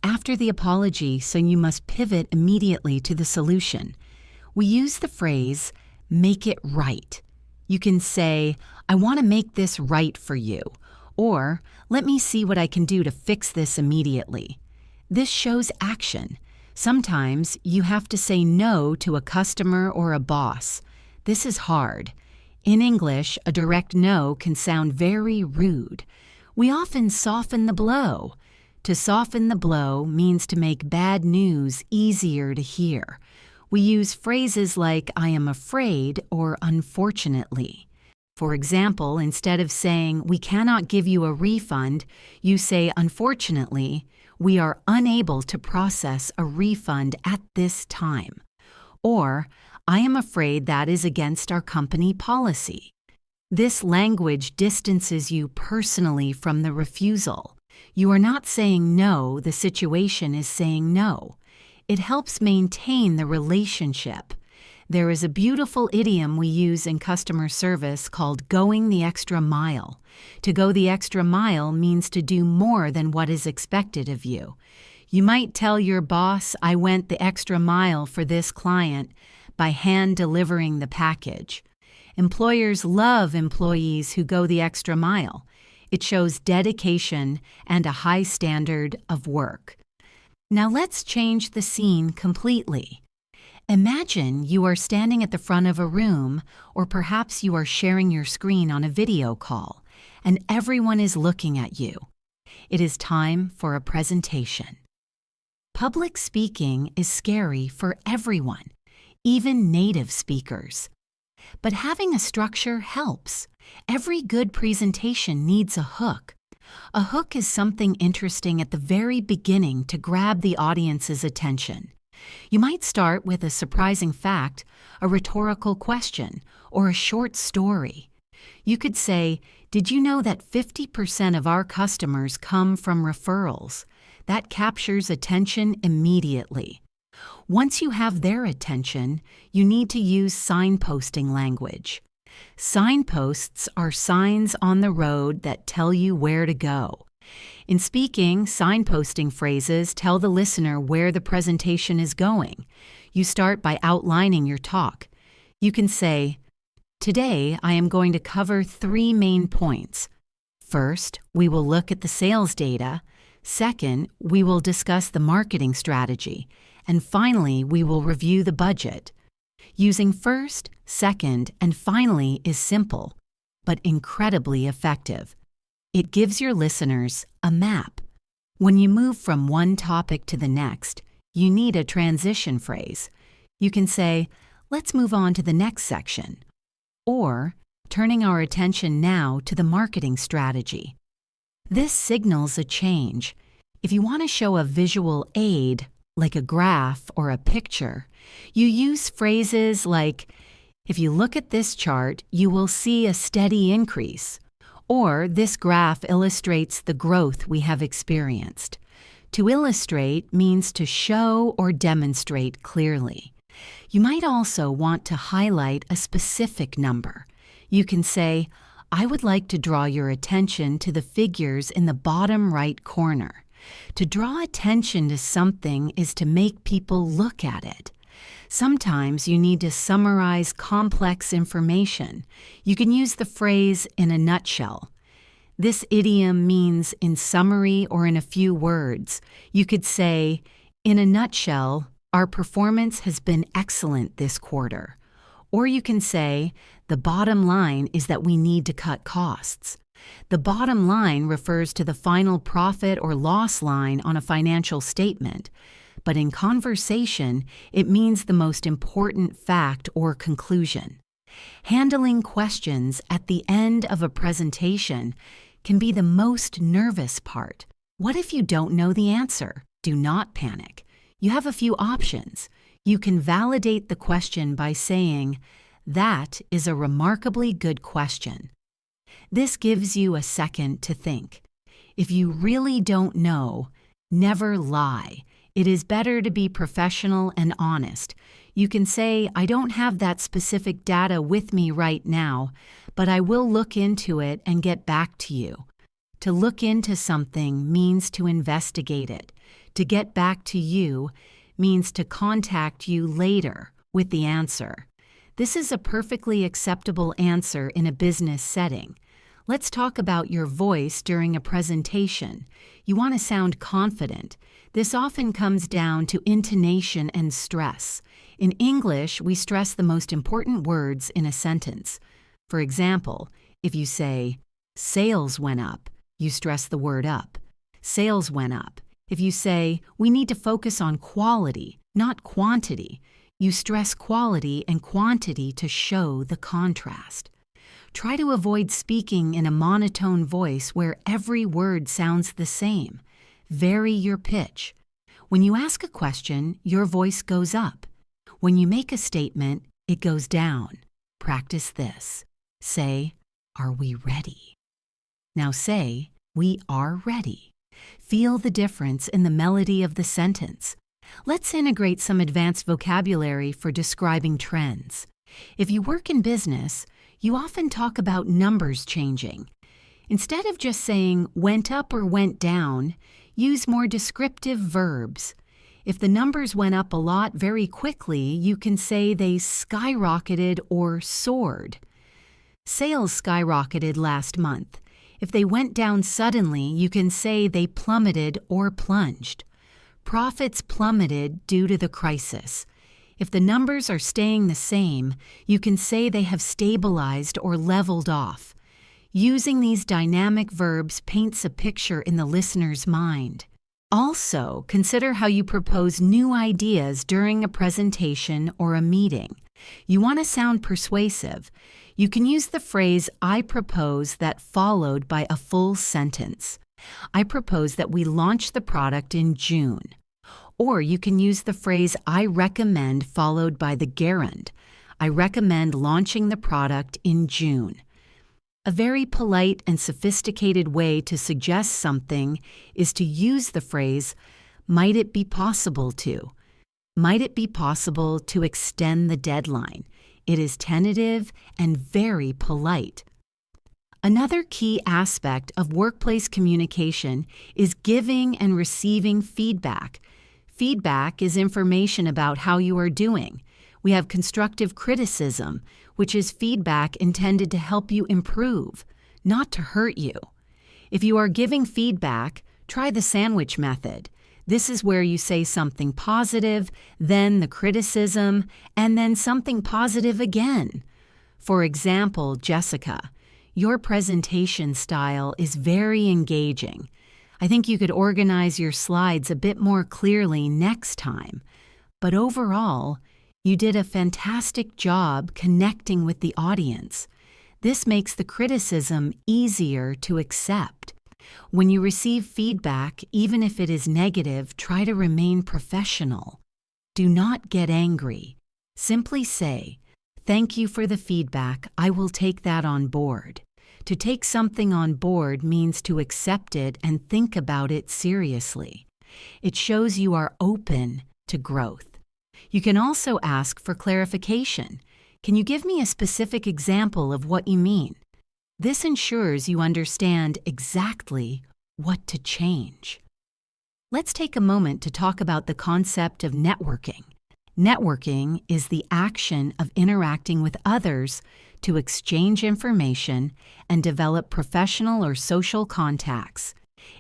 After the apology, so you must pivot immediately to the solution. We use the phrase, "make it right." You can say, "I want to make this right for you," or "let me see what I can do to fix this immediately." This shows action. Sometimes you have to say no to a customer or a boss. This is hard. In English, a direct no can sound very rude. We often soften the blow. To soften the blow means to make bad news easier to hear. We use phrases like "I am afraid" or "unfortunately." For example, instead of saying, "We cannot give you a refund," you say, "Unfortunately, we are unable to process a refund at this time." Or, "I am afraid that is against our company policy." This language distances you personally from the refusal. You are not saying no, the situation is saying no. It helps maintain the relationship. There is a beautiful idiom we use in customer service called going the extra mile. To go the extra mile means to do more than what is expected of you. You might tell your boss, "I went the extra mile for this client," by hand delivering the package. Employers love employees who go the extra mile. It shows dedication and a high standard of work. Now let's change the scene completely. Imagine you are standing at the front of a room, or perhaps you are sharing your screen on a video call, and everyone is looking at you. It is time for a presentation. Public speaking is scary for everyone. even native speakers. But having a structure helps. Every good presentation needs a hook. A hook is something interesting at the very beginning to grab the audience's attention. You might start with a surprising fact, a rhetorical question, or a short story. You could say, "Did you know that 50% of our customers come from referrals?" That captures attention immediately. Once you have their attention, you need to use signposting language. Signposts are signs on the road that tell you where to go. In speaking, signposting phrases tell the listener where the presentation is going. You start by outlining your talk. You can say, "Today I am going to cover 3 main points. First, we will look at the sales data. Second, we will discuss the marketing strategy. And finally, we will review the budget." Using first, second, and finally is simple, but incredibly effective. It gives your listeners a map. When you move from one topic to the next, you need a transition phrase. You can say, "Let's move on to the next section," or "turning our attention now to the marketing strategy." This signals a change. If you want to show a visual aid, like a graph or a picture, you use phrases like, "If you look at this chart, you will see a steady increase," or "This graph illustrates the growth we have experienced." To illustrate means to show or demonstrate clearly. You might also want to highlight a specific number. You can say, "I would like to draw your attention to the figures in the bottom right corner." To draw attention to something is to make people look at it. Sometimes you need to summarize complex information. You can use the phrase "in a nutshell." This idiom means in summary or in a few words. You could say, "In a nutshell, our performance has been excellent this quarter." Or you can say, "The bottom line is that we need to cut costs." The bottom line refers to the final profit or loss line on a financial statement, but in conversation, it means the most important fact or conclusion. Handling questions at the end of a presentation can be the most nervous part. What if you don't know the answer? Do not panic. You have a few options. You can validate the question by saying, "That is a remarkably good question." This gives you a second to think. If you really don't know, never lie. It is better to be professional and honest. You can say, "I don't have that specific data with me right now, but I will look into it and get back to you." To look into something means to investigate it. To get back to you means to contact you later with the answer. This is a perfectly acceptable answer in a business setting. Let's talk about your voice during a presentation. You want to sound confident. This often comes down to intonation and stress. In English, we stress the most important words in a sentence. For example, if you say, "Sales went up," you stress the word up. Sales went up. If you say, "We need to focus on quality, not quantity," you stress quality and quantity to show the contrast. Try to avoid speaking in a monotone voice where every word sounds the same. Vary your pitch. When you ask a question, your voice goes up. When you make a statement, it goes down. Practice this. Say, "Are we ready?" Now say, "We are ready." Feel the difference in the melody of the sentence. Let's integrate some advanced vocabulary for describing trends. If you work in business, you often talk about numbers changing. Instead of just saying "went up" or "went down," use more descriptive verbs. If the numbers went up a lot very quickly, you can say they skyrocketed or soared. Sales skyrocketed last month. If they went down suddenly, you can say they plummeted or plunged. Profits plummeted due to the crisis. If the numbers are staying the same, you can say they have stabilized or leveled off. Using these dynamic verbs paints a picture in the listener's mind. Also, consider how you propose new ideas during a presentation or a meeting. You want to sound persuasive. You can use the phrase, I propose, that followed by a full sentence. I propose that we launch the product in June. Or you can use the phrase, I recommend, followed by the gerund. I recommend launching the product in June. A very polite and sophisticated way to suggest something is to use the phrase, might it be possible to? Might it be possible to extend the deadline? It is tentative and very polite. Another key aspect of workplace communication is giving and receiving feedback. Feedback is information about how you are doing. We have constructive criticism, which is feedback intended to help you improve, not to hurt you. If you are giving feedback, try the sandwich method. This is where you say something positive, then the criticism, and then something positive again. For example, Jessica, your presentation style is very engaging. I think you could organize your slides a bit more clearly next time. But overall, you did a fantastic job connecting with the audience. This makes the criticism easier to accept. When you receive feedback, even if it is negative, try to remain professional. Do not get angry. Simply say, thank you for the feedback, I will take that on board. To take something on board means to accept it and think about it seriously. It shows you are open to growth. You can also ask for clarification. Can you give me a specific example of what you mean? This ensures you understand exactly what to change. Let's take a moment to talk about the concept of networking. Networking is the action of interacting with others to exchange information and develop professional or social contacts.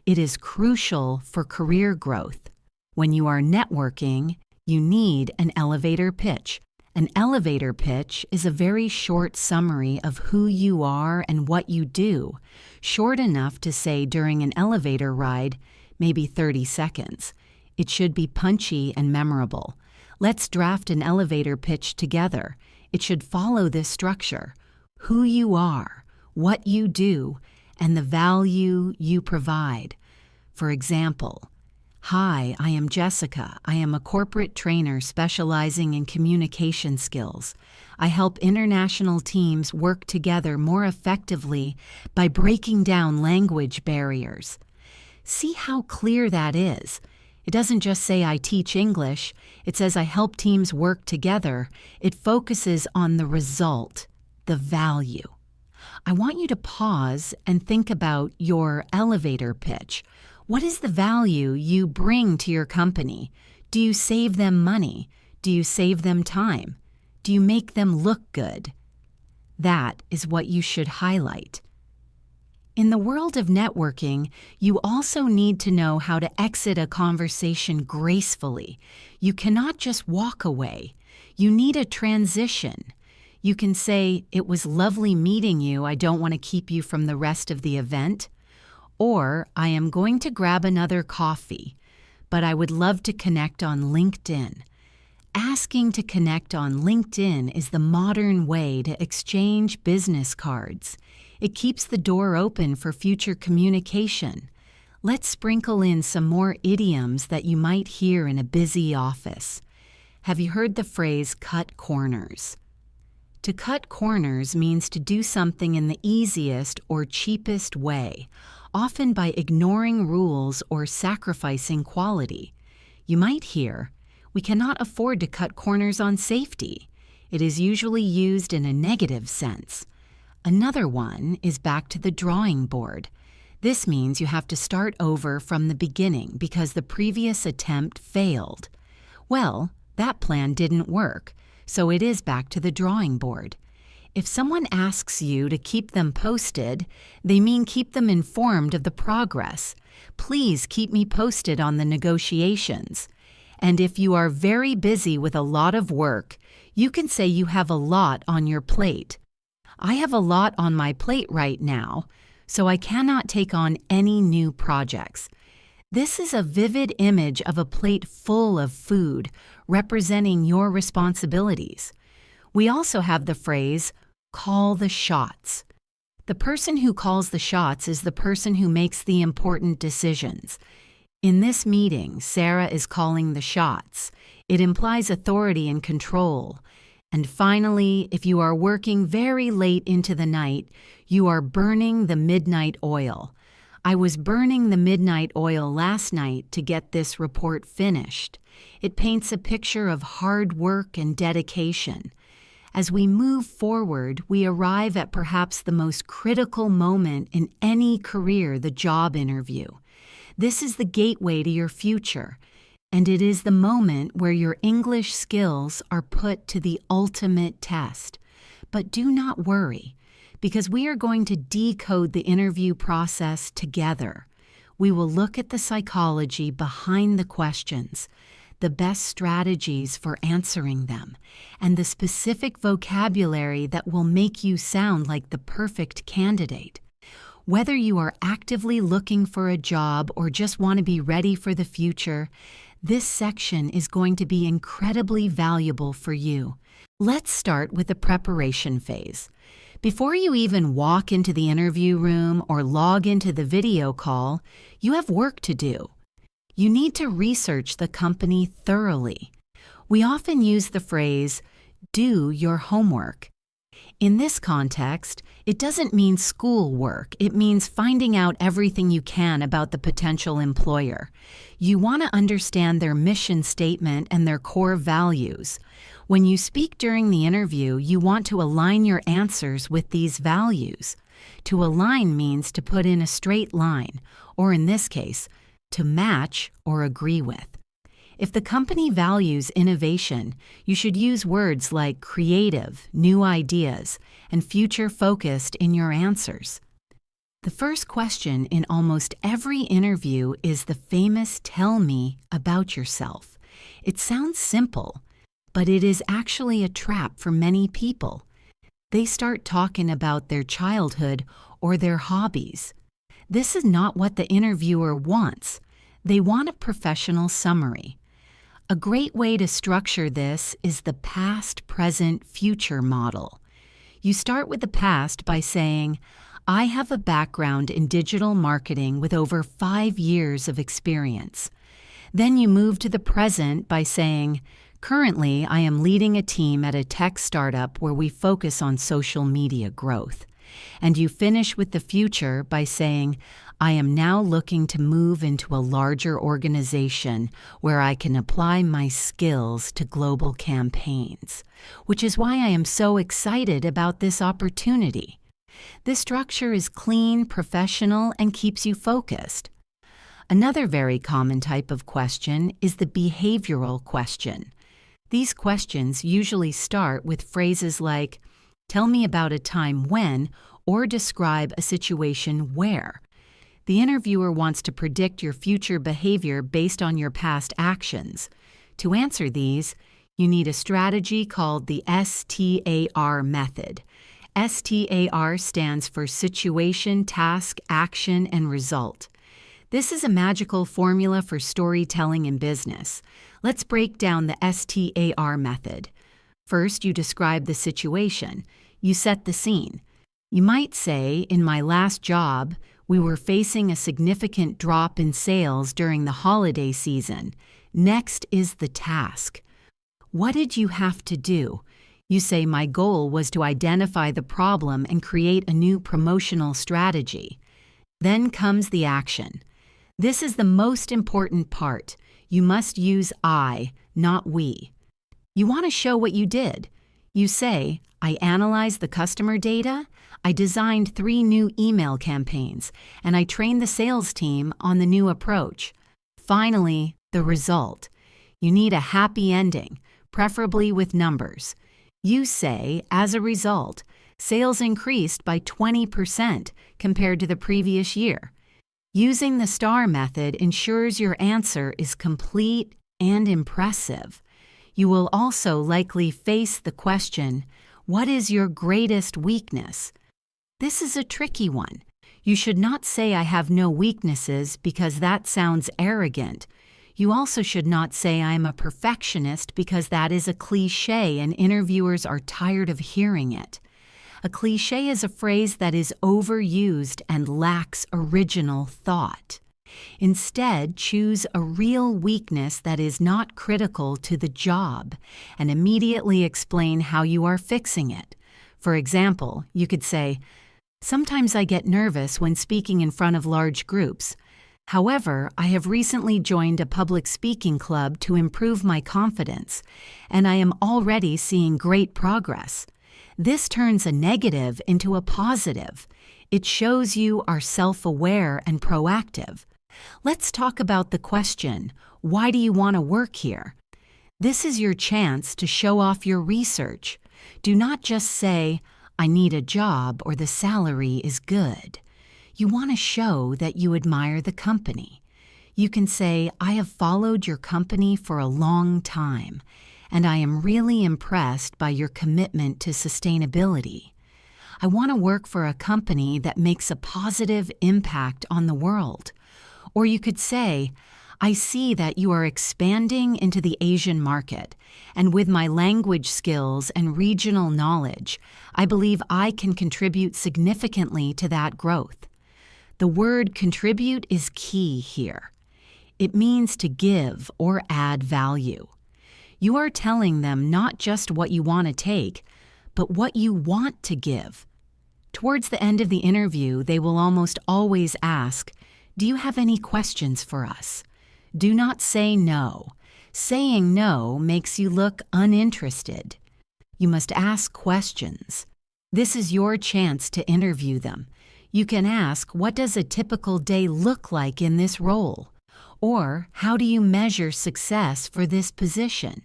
It is crucial for career growth. When you are networking, you need an elevator pitch. An elevator pitch is a very short summary of who you are and what you do, short enough to say during an elevator ride, maybe 30 seconds. It should be punchy and memorable. Let's draft an elevator pitch together. It should follow this structure: who you are, what you do, and the value you provide. For example, hi, I am Jessica. I am a corporate trainer specializing in communication skills. I help international teams work together more effectively by breaking down language barriers. See how clear that is. It doesn't just say I teach English. It says I help teams work together. It focuses on the result, the value. I want you to pause and think about your elevator pitch. What is the value you bring to your company? Do you save them money? Do you save them time? Do you make them look good? That is what you should highlight. In the world of networking, you also need to know how to exit a conversation gracefully. You cannot just walk away. You need a transition. You can say, it was lovely meeting you. I don't want to keep you from the rest of the event. Or, I am going to grab another coffee, but I would love to connect on LinkedIn. Asking to connect on LinkedIn is the modern way to exchange business cards. It keeps the door open for future communication. Let's sprinkle in some more idioms that you might hear in a busy office. Have you heard the phrase cut corners? To cut corners means to do something in the easiest or cheapest way, often by ignoring rules or sacrificing quality. You might hear, we cannot afford to cut corners on safety. It is usually used in a negative sense. Another one is back to the drawing board. This means you have to start over from the beginning because the previous attempt failed. Well, that plan didn't work, so it is back to the drawing board. If someone asks you to keep them posted, they mean keep them informed of the progress. Please keep me posted on the negotiations. And if you are very busy with a lot of work, you can say you have a lot on your plate. I have a lot on my plate right now, so I cannot take on any new projects. This is a vivid image of a plate full of food, representing your responsibilities. We also have the phrase, call the shots. The person who calls the shots is the person who makes the important decisions. In this meeting, Sarah is calling the shots. It implies authority and control. And finally, if you are working very late into the night, you are burning the midnight oil. I was burning the midnight oil last night to get this report finished. It paints a picture of hard work and dedication. As we move forward, we arrive at perhaps the most critical moment in any career, the job interview. This is the gateway to your future, and it is the moment where your English skills are put to the ultimate test. But do not worry, because we are going to decode the interview process together. We will look at the psychology behind the questions, the best strategies for answering them, and the specific vocabulary that will make you sound like the perfect candidate. Whether you are actively looking for a job or just want to be ready for the future, this section is going to be incredibly valuable for you. Let's start with the preparation phase. Before you even walk into the interview room or log into the video call, you have work to do. You need to research the company thoroughly. We often use the phrase, do your homework. In this context, it doesn't mean schoolwork. It means finding out everything you can about the potential employer. You want to understand their mission statement and their core values. When you speak during the interview, you want to align your answers with these values. To align means to put in a straight line, or in this case, to match or agree with. If the company values innovation, you should use words like creative, new ideas, and future-focused in your answers. The first question in almost every interview is the famous "tell me about yourself." It sounds simple, but it is actually a trap for many people. They start talking about their childhood or their hobbies. This is not what the interviewer wants. They want a professional summary. A great way to structure this is the past, present, future model. You start with the past by saying, I have a background in digital marketing with over 5 years of experience. Then you move to the present by saying, currently I am leading a team at a tech startup where we focus on social media growth. And you finish with the future by saying, I am now looking to move into a larger organization where I can apply my skills to global campaigns, which is why I am so excited about this opportunity. This structure is clean, professional, and keeps you focused. Another very common type of question is the behavioral question. These questions usually start with phrases like, tell me about a time when, or describe a situation where. The interviewer wants to predict your future behavior based on your past actions. To answer these, you need a strategy called the STAR method. STAR stands for situation, task, action, and result. This is a magical formula for storytelling in business. Let's break down the STAR method. First, you describe the situation. You set the scene. You might say, in my last job, we were facing a significant drop in sales during the holiday season. Next is the task. What did you have to do? You say, my goal was to identify the problem and create a new promotional strategy. Then comes the action. This is the most important part. You must use I, not we. You want to show what you did. You say, I analyzed the customer data, I designed 3 new email campaigns, and I trained the sales team on the new approach. Finally, the result. You need a happy ending, preferably with numbers. You say, as a result, sales increased by 20% compared to the previous year. Using the STAR method ensures your answer is complete and impressive. You will also likely face the question, what is your greatest weakness? This is a tricky one. You should not say I have no weaknesses because that sounds arrogant. You also should not say I am a perfectionist because that is a cliché and interviewers are tired of hearing it. A cliché is a phrase that is overused and lacks original thought. Instead, choose a real weakness that is not critical to the job and immediately explain how you are fixing it. For example, you could say, "Sometimes I get nervous when speaking in front of large groups. However, I have recently joined a public speaking club to improve my confidence, and I am already seeing great progress." This turns a negative into a positive. It shows you are self-aware and proactive. Let's talk about the question, why do you want to work here? This is your chance to show off your research. Do not just say, "I need a job" or "the salary is good." You want to show that you admire the company. You can say, "I have followed your company for a long time, and I am really impressed by your commitment to sustainability. I want to work for a company that makes a positive impact on the world." Or you could say, "I see that you are expanding into the Asian market, and with my language skills and regional knowledge, I believe I can contribute significantly to that growth." The word contribute is key here. It means to give or add value. You are telling them not just what you want to take, but what you want to give. Towards the end of the interview, they will almost always ask, "Do you have any questions for us?" Do not say no. Saying no makes you look uninterested. You must ask questions. This is your chance to interview them. You can ask, "What does a typical day look like in this role?" Or, "How do you measure success for this position?"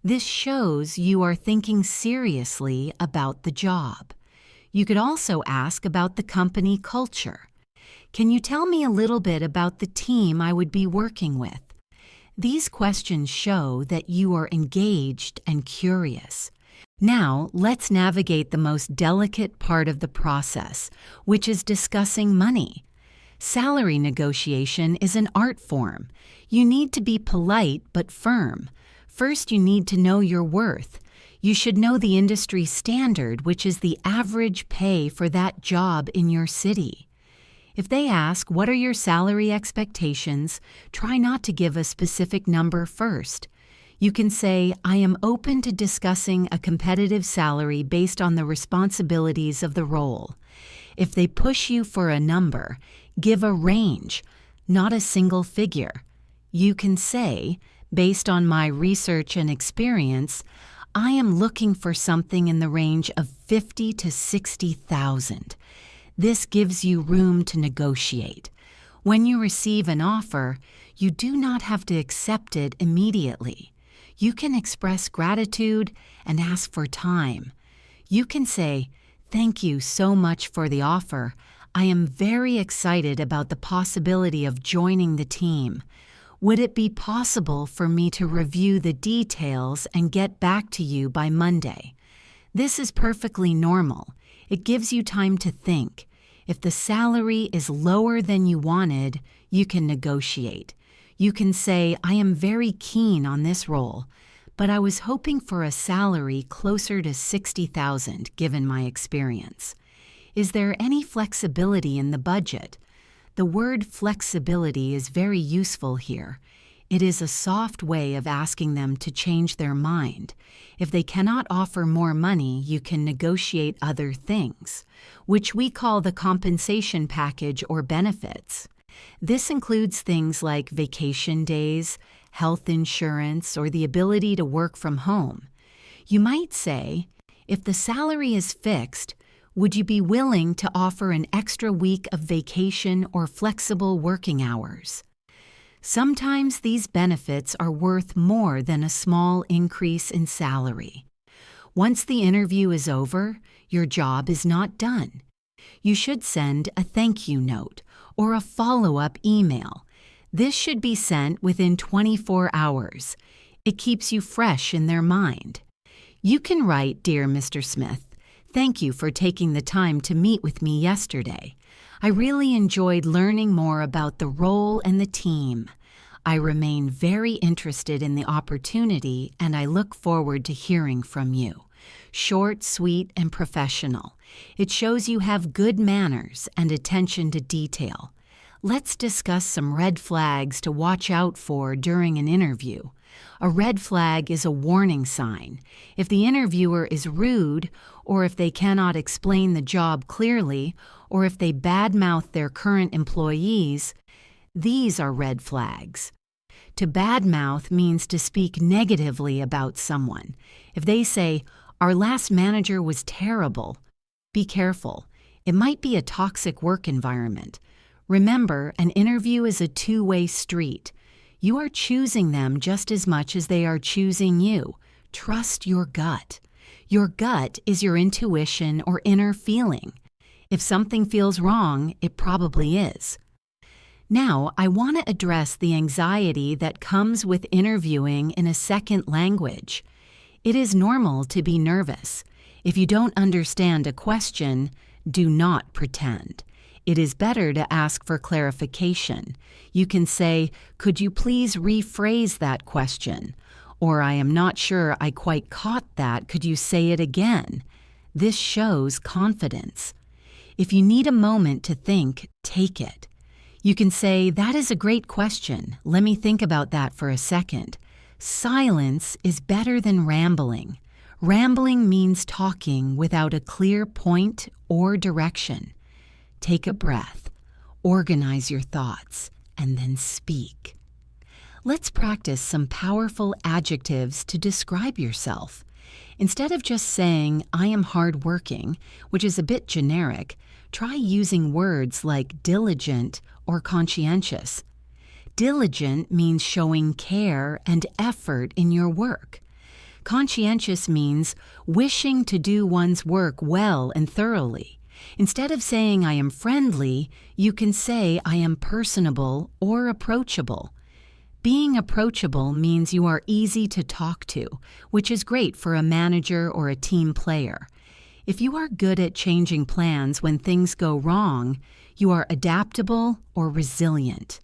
This shows you are thinking seriously about the job. You could also ask about the company culture. "Can you tell me a little bit about the team I would be working with?" These questions show that you are engaged and curious. Now, let's navigate the most delicate part of the process, which is discussing money. Salary negotiation is an art form. You need to be polite but firm. First, you need to know your worth. You should know the industry standard, which is the average pay for that job in your city. If they ask, "What are your salary expectations?" try not to give a specific number first. You can say, "I am open to discussing a competitive salary based on the responsibilities of the role." If they push you for a number, give a range, not a single figure. You can say, "Based on my research and experience, I am looking for something in the range of 50 to 60,000. This gives you room to negotiate. When you receive an offer, you do not have to accept it immediately. You can express gratitude and ask for time. You can say, "Thank you so much for the offer. I am very excited about the possibility of joining the team. Would it be possible for me to review the details and get back to you by Monday?" This is perfectly normal. It gives you time to think. If the salary is lower than you wanted, you can negotiate. You can say, "I am very keen on this role, but I was hoping for a salary closer to 60,000 given my experience. Is there any flexibility in the budget?" The word flexibility is very useful here. It is a soft way of asking them to change their mind. If they cannot offer more money, you can negotiate other things, which we call the compensation package or benefits. This includes things like vacation days, health insurance, or the ability to work from home. You might say, "If the salary is fixed, would you be willing to offer an extra week of vacation or flexible working hours?" Sometimes these benefits are worth more than a small increase in salary. Once the interview is over, your job is not done. You should send a thank you note or a follow-up email. This should be sent within 24 hours. It keeps you fresh in their mind. You can write, "Dear Mr. Smith, thank you for taking the time to meet with me yesterday. I really enjoyed learning more about the role and the team. I remain very interested in the opportunity and I look forward to hearing from you. Short, sweet, and professional. It shows you have good manners and attention to detail. Let's discuss some red flags to watch out for during an interview. A red flag is a warning sign. If the interviewer is rude, or if they cannot explain the job clearly, or if they badmouth their current employees, these are red flags. To badmouth means to speak negatively about someone. If they say, "Our last manager was terrible," be careful. It might be a toxic work environment. Remember, an interview is a two-way street. You are choosing them just as much as they are choosing you. Trust your gut. Your gut is your intuition or inner feeling. If something feels wrong, it probably is. Now, I want to address the anxiety that comes with interviewing in a second language. It is normal to be nervous. If you don't understand a question, do not pretend. It is better to ask for clarification. You can say, "Could you please rephrase that question?" Or, "I am not sure I quite caught that. Could you say it again?" This shows confidence. If you need a moment to think, take it. You can say, "That is a great question. Let me think about that for a second." Silence is better than rambling. Rambling means talking without a clear point or direction. Take a breath, organize your thoughts, and then speak. Let's practice some powerful adjectives to describe yourself. Instead of just saying, "I am hardworking," which is a bit generic, try using words like diligent or conscientious. Diligent means showing care and effort in your work. Conscientious means wishing to do one's work well and thoroughly. Instead of saying "I am friendly," you can say "I am personable" or approachable. Being approachable means you are easy to talk to, which is great for a manager or a team player. If you are good at changing plans when things go wrong, you are adaptable or resilient.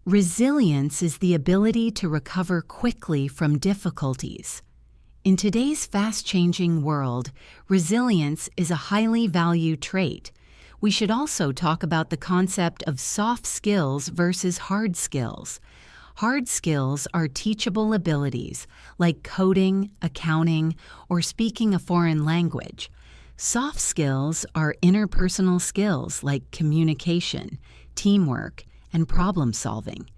Resilience is the ability to recover quickly from difficulties. In today's fast-changing world, resilience is a highly valued trait. We should also talk about the concept of soft skills versus hard skills. Hard skills are teachable abilities, like coding, accounting, or speaking a foreign language. Soft skills are interpersonal skills like communication, teamwork, and problem solving.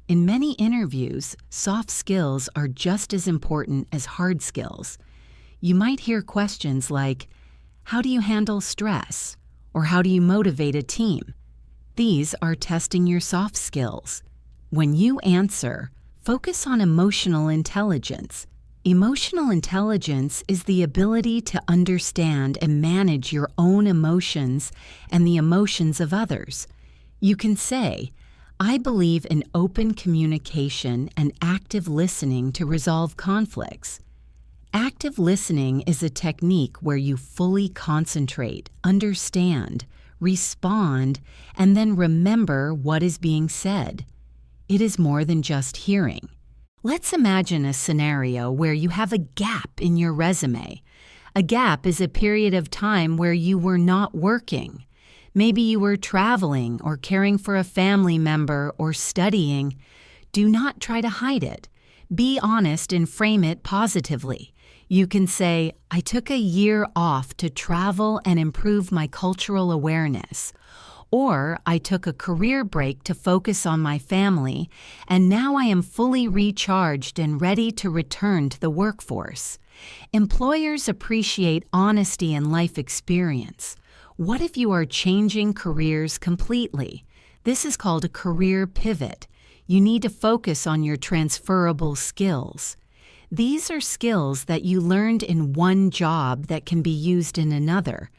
In many interviews, soft skills are just as important as hard skills. You might hear questions like, "How do you handle stress?" or "How do you motivate a team?" These are testing your soft skills. When you answer, focus on emotional intelligence. Emotional intelligence is the ability to understand and manage your own emotions and the emotions of others. You can say, "I believe in open communication and active listening to resolve conflicts." Active listening is a technique where you fully concentrate, understand, respond, and then remember what is being said. It is more than just hearing. Let's imagine a scenario where you have a gap in your resume. A gap is a period of time where you were not working. Maybe you were traveling or caring for a family member or studying. Do not try to hide it. Be honest and frame it positively. You can say, "I took a year off to travel and improve my cultural awareness." Or, "I took a career break to focus on my family, and now I am fully recharged and ready to return to the workforce." Employers appreciate honesty and life experience. What if you are changing careers completely? This is called a career pivot. You need to focus on your transferable skills. These are skills that you learned in one job that can be used in another.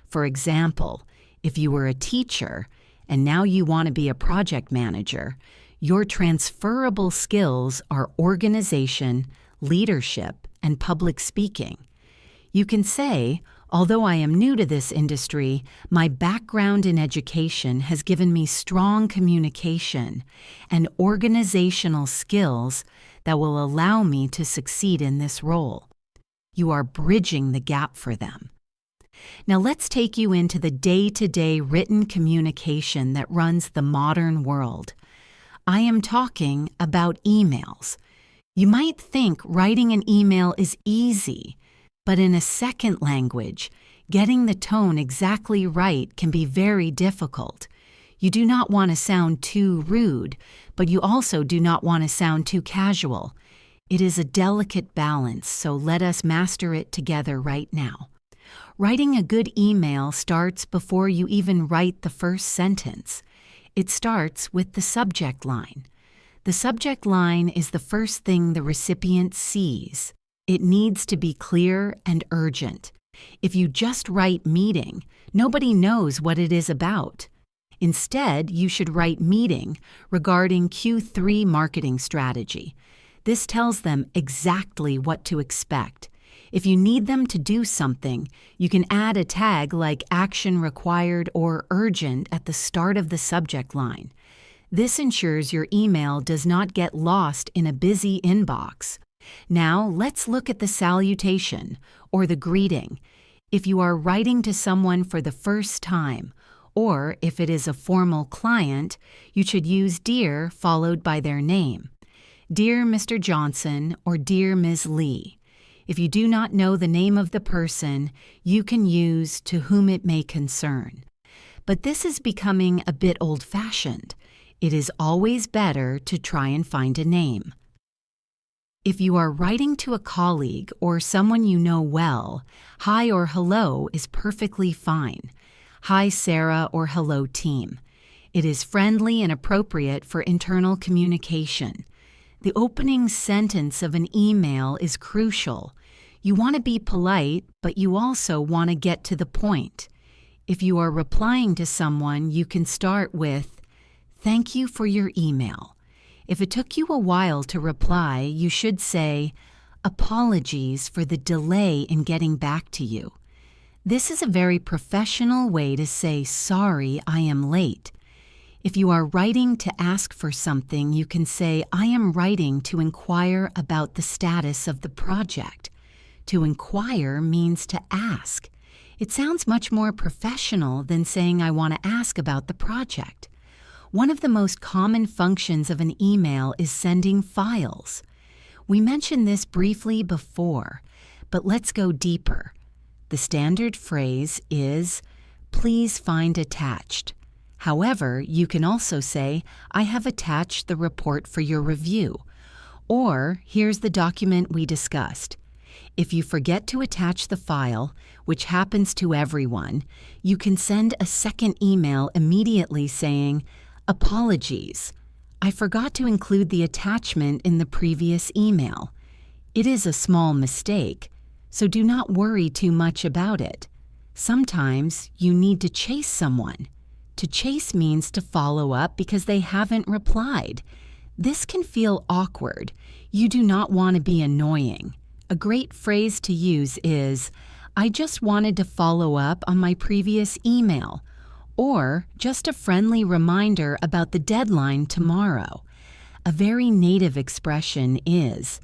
For example, if you were a teacher and now you want to be a project manager, your transferable skills are organization, leadership, and public speaking. You can say, Although I am new to this industry, my background in education has given me strong communication and organizational skills that will allow me to succeed in this role. You are bridging the gap for them. Now let's take you into the day-to-day written communication that runs the modern world. I am talking about emails. You might think writing an email is easy, but in a second language, getting the tone exactly right can be very difficult. You do not want to sound too rude, but you also do not want to sound too casual. It is a delicate balance, so let us master it together right now. Writing a good email starts before you even write the first sentence. It starts with the subject line. The subject line is the first thing the recipient sees. It needs to be clear and urgent. If you just write meeting, nobody knows what it is about. Instead, you should write meeting regarding Q3 marketing strategy. This tells them exactly what to expect. If you need them to do something, you can add a tag like action required or urgent at the start of the subject line. This ensures your email does not get lost in a busy inbox. Now, let's look at the salutation, or the greeting. If you are writing to someone for the first time, or if it is a formal client, you should use Dear followed by their name. Dear Mr. Johnson or Dear Ms. Lee. If you do not know the name of the person, you can use To Whom It May Concern. But this is becoming a bit old-fashioned. It is always better to try and find a name. If you are writing to a colleague or someone you know well, hi or hello is perfectly fine. Hi Sarah or hello team. It is friendly and appropriate for internal communication. The opening sentence of an email is crucial. You want to be polite, but you also want to get to the point. If you are replying to someone, you can start with, "Thank you for your email." If it took you a while to reply, you should say, "Apologies for the delay in getting back to you." This is a very professional way to say, "Sorry, I am late." If you are writing to ask for something, you can say, "I am writing to inquire about the status of the project." To inquire means to ask. It sounds much more professional than saying, "I want to ask about the project." One of the most common functions of an email is sending files. We mentioned this briefly before, but let's go deeper. The standard phrase is, "Please find attached." However, you can also say, "I have attached the report for your review," or "Here's the document we discussed." If you forget to attach the file, which happens to everyone, you can send a second email immediately saying, "Apologies, I forgot to include the attachment in the previous email." It is a small mistake, so do not worry too much about it. Sometimes you need to chase someone. To chase means to follow up because they haven't replied. This can feel awkward. You do not want to be annoying. A great phrase to use is, "I just wanted to follow up on my previous email," or just a friendly reminder about the deadline tomorrow. A very native expression is,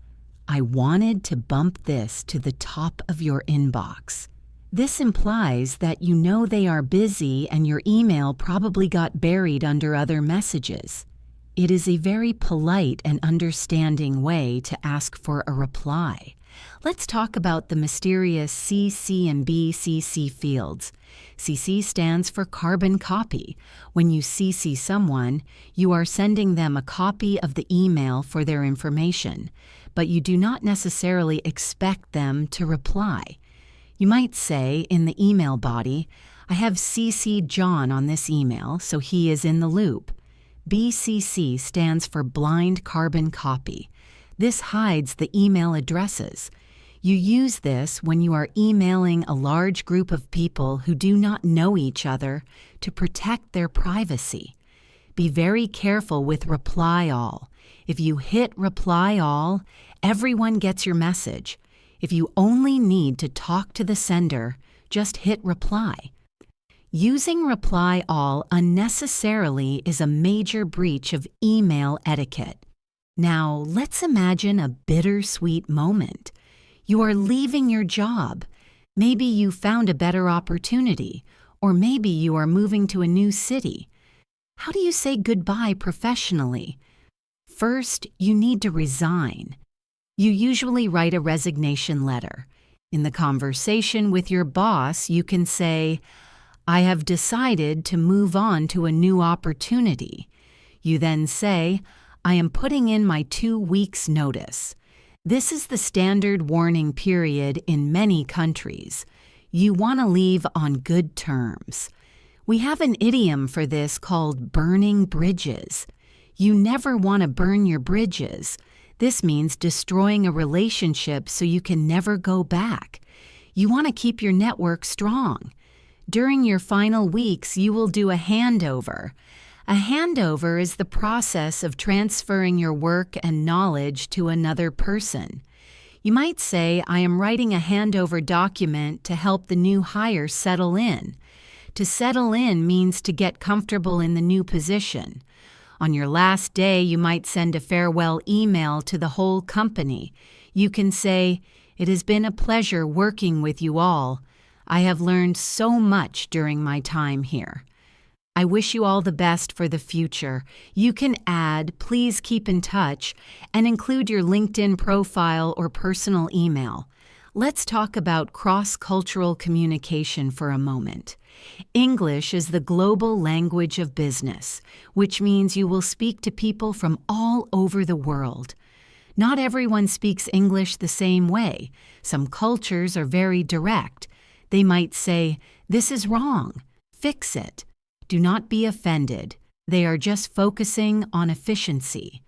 "I wanted to bump this to the top of your inbox." This implies that you know they are busy and your email probably got buried under other messages. It is a very polite and understanding way to ask for a reply. Let's talk about the mysterious CC and BCC fields. CC stands for carbon copy. When you CC someone, you are sending them a copy of the email for their information, but you do not necessarily expect them to reply. You might say in the email body, "I have CC'd John on this email, so he is in the loop." BCC stands for blind carbon copy. This hides the email addresses. You use this when you are emailing a large group of people who do not know each other to protect their privacy. Be very careful with reply all. If you hit reply all, everyone gets your message. If you only need to talk to the sender, Just hit reply. Using reply all unnecessarily is a major breach of email etiquette. Now, let's imagine a bittersweet moment. You are leaving your job. Maybe you found a better opportunity, or maybe you are moving to a new city. How do you say goodbye professionally? First, you need to resign. You usually write a resignation letter. In the conversation with your boss, you can say, "I have decided to move on to a new opportunity." You then say, "I am putting in my 2 weeks' notice." This is the standard warning period in many countries. You want to leave on good terms. We have an idiom for this called burning bridges. You never want to burn your bridges. This means destroying a relationship so you can never go back. You want to keep your network strong. During your final weeks, you will do a handover. A handover is the process of transferring your work and knowledge to another person. You might say, "I am writing a handover document to help the new hire settle in." To settle in means to get comfortable in the new position. On your last day, you might send a farewell email to the whole company. You can say, "It has been a pleasure working with you all. I have learned so much during my time here. I wish you all the best for the future." You can add, "Please keep in touch," and include your LinkedIn profile or personal email. Let's talk about cross-cultural communication for a moment. English is the global language of business, which means you will speak to people from all over the world. Not everyone speaks English the same way. Some cultures are very direct. They might say, "This is wrong. Fix it." Do not be offended. They are just focusing on efficiency.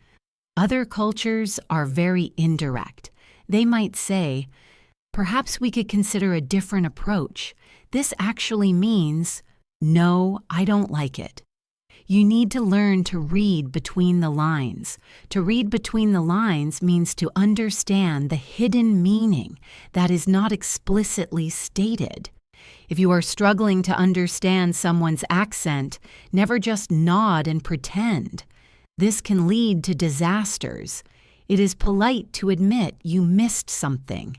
Other cultures are very indirect. They might say, "Perhaps we could consider a different approach. This actually means, no, I don't like it." You need to learn to read between the lines. To read between the lines means to understand the hidden meaning that is not explicitly stated. If you are struggling to understand someone's accent, never just nod and pretend. This can lead to disasters. It is polite to admit you missed something.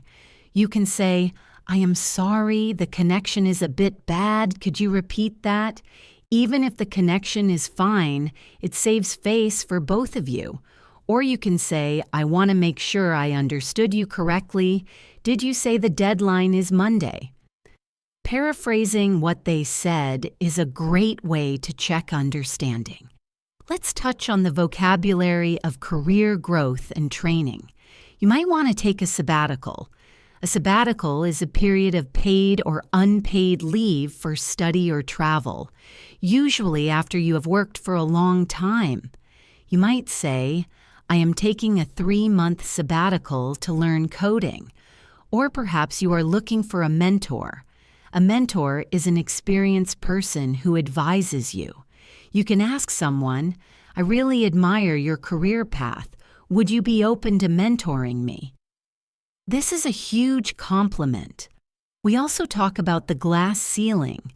You can say, "I am sorry, the connection is a bit bad. Could you repeat that?" Even if the connection is fine, it saves face for both of you. Or you can say, "I want to make sure I understood you correctly. Did you say the deadline is Monday?" Paraphrasing what they said is a great way to check understanding. Let's touch on the vocabulary of career growth and training. You might want to take a sabbatical. A sabbatical is a period of paid or unpaid leave for study or travel, usually after you have worked for a long time. You might say, "I am taking a 3-month sabbatical to learn coding." Or perhaps you are looking for a mentor. A mentor is an experienced person who advises you. You can ask someone, "I really admire your career path. Would you be open to mentoring me?" This is a huge compliment. We also talk about the glass ceiling.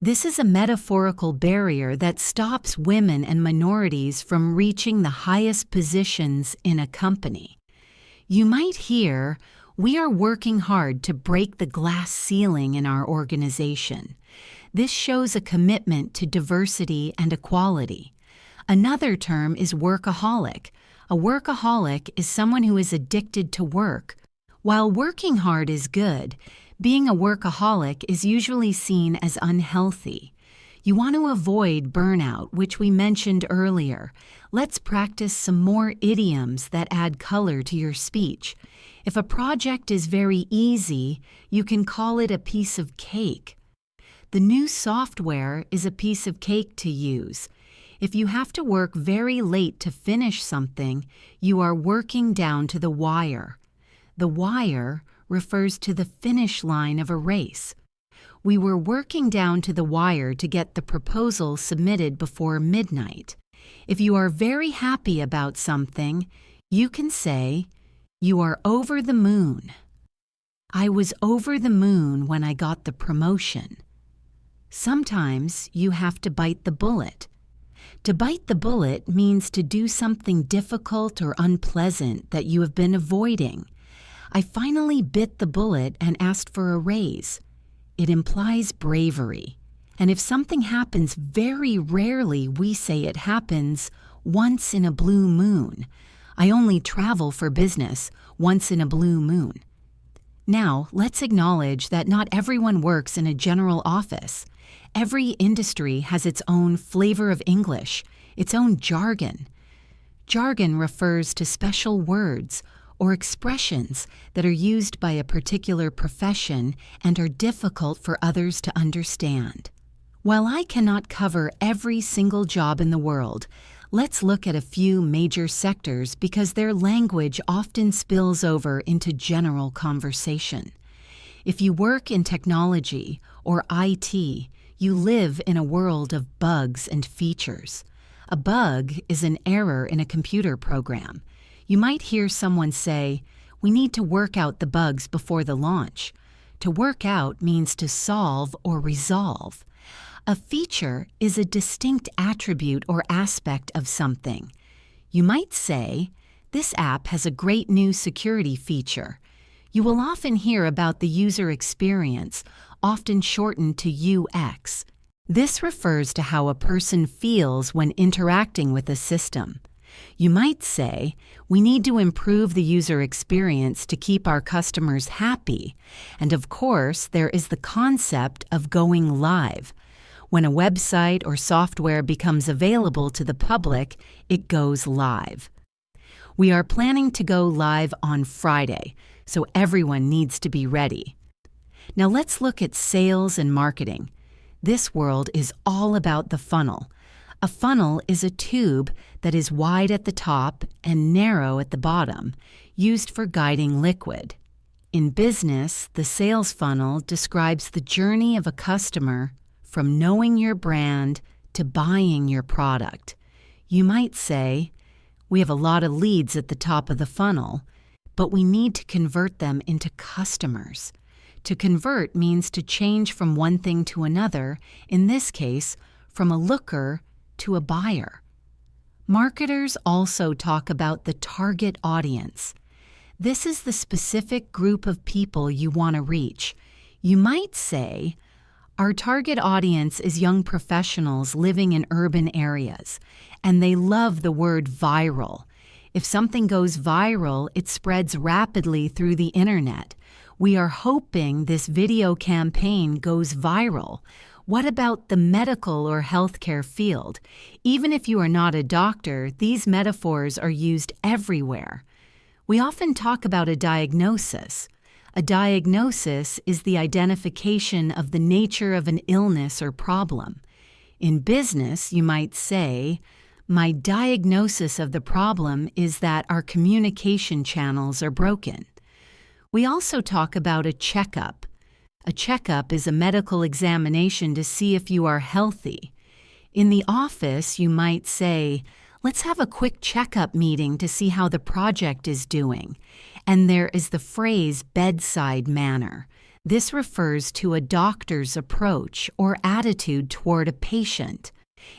This is a metaphorical barrier that stops women and minorities from reaching the highest positions in a company. You might hear, "We are working hard to break the glass ceiling in our organization." This shows a commitment to diversity and equality. Another term is workaholic. A workaholic is someone who is addicted to work. While working hard is good, being a workaholic is usually seen as unhealthy. You want to avoid burnout, which we mentioned earlier. Let's practice some more idioms that add color to your speech. If a project is very easy, you can call it a piece of cake. The new software is a piece of cake to use. If you have to work very late to finish something, you are working down to the wire. The wire refers to the finish line of a race. We were working down to the wire to get the proposal submitted before midnight. If you are very happy about something, you can say, "You are over the moon." I was over the moon when I got the promotion. Sometimes you have to bite the bullet. To bite the bullet means to do something difficult or unpleasant that you have been avoiding. I finally bit the bullet and asked for a raise. It implies bravery. And if something happens very rarely, we say it happens once in a blue moon. I only travel for business once in a blue moon. Now, let's acknowledge that not everyone works in a general office. Every industry has its own flavor of English, its own jargon. Jargon refers to special words or expressions that are used by a particular profession and are difficult for others to understand. While I cannot cover every single job in the world, let's look at a few major sectors because their language often spills over into general conversation. If you work in technology or IT, you live in a world of bugs and features. A bug is an error in a computer program. You might hear someone say, "We need to work out the bugs before the launch." To work out means to solve or resolve. A feature is a distinct attribute or aspect of something. You might say, "This app has a great new security feature." You will often hear about the user experience, often shortened to UX. This refers to how a person feels when interacting with a system. You might say, "We need to improve the user experience to keep our customers happy." And of course, there is the concept of going live. When a website or software becomes available to the public, it goes live. We are planning to go live on Friday, so everyone needs to be ready. Now let's look at sales and marketing. This world is all about the funnel. A funnel is a tube that is wide at the top and narrow at the bottom, used for guiding liquid. In business, the sales funnel describes the journey of a customer from knowing your brand to buying your product. You might say, "We have a lot of leads at the top of the funnel, but we need to convert them into customers." To convert means to change from one thing to another, in this case, from a looker to a buyer. Marketers also talk about the target audience. This is the specific group of people you want to reach. You might say, "Our target audience is young professionals living in urban areas, and they love the word viral. If something goes viral, it spreads rapidly through the internet. We are hoping this video campaign goes viral." What about the medical or healthcare field? Even if you are not a doctor, these metaphors are used everywhere. We often talk about a diagnosis. A diagnosis is the identification of the nature of an illness or problem. In business, you might say, "My diagnosis of the problem is that our communication channels are broken." We also talk about a checkup. A checkup is a medical examination to see if you are healthy. In the office, you might say, "Let's have a quick checkup meeting to see how the project is doing." And there is the phrase bedside manner. This refers to a doctor's approach or attitude toward a patient.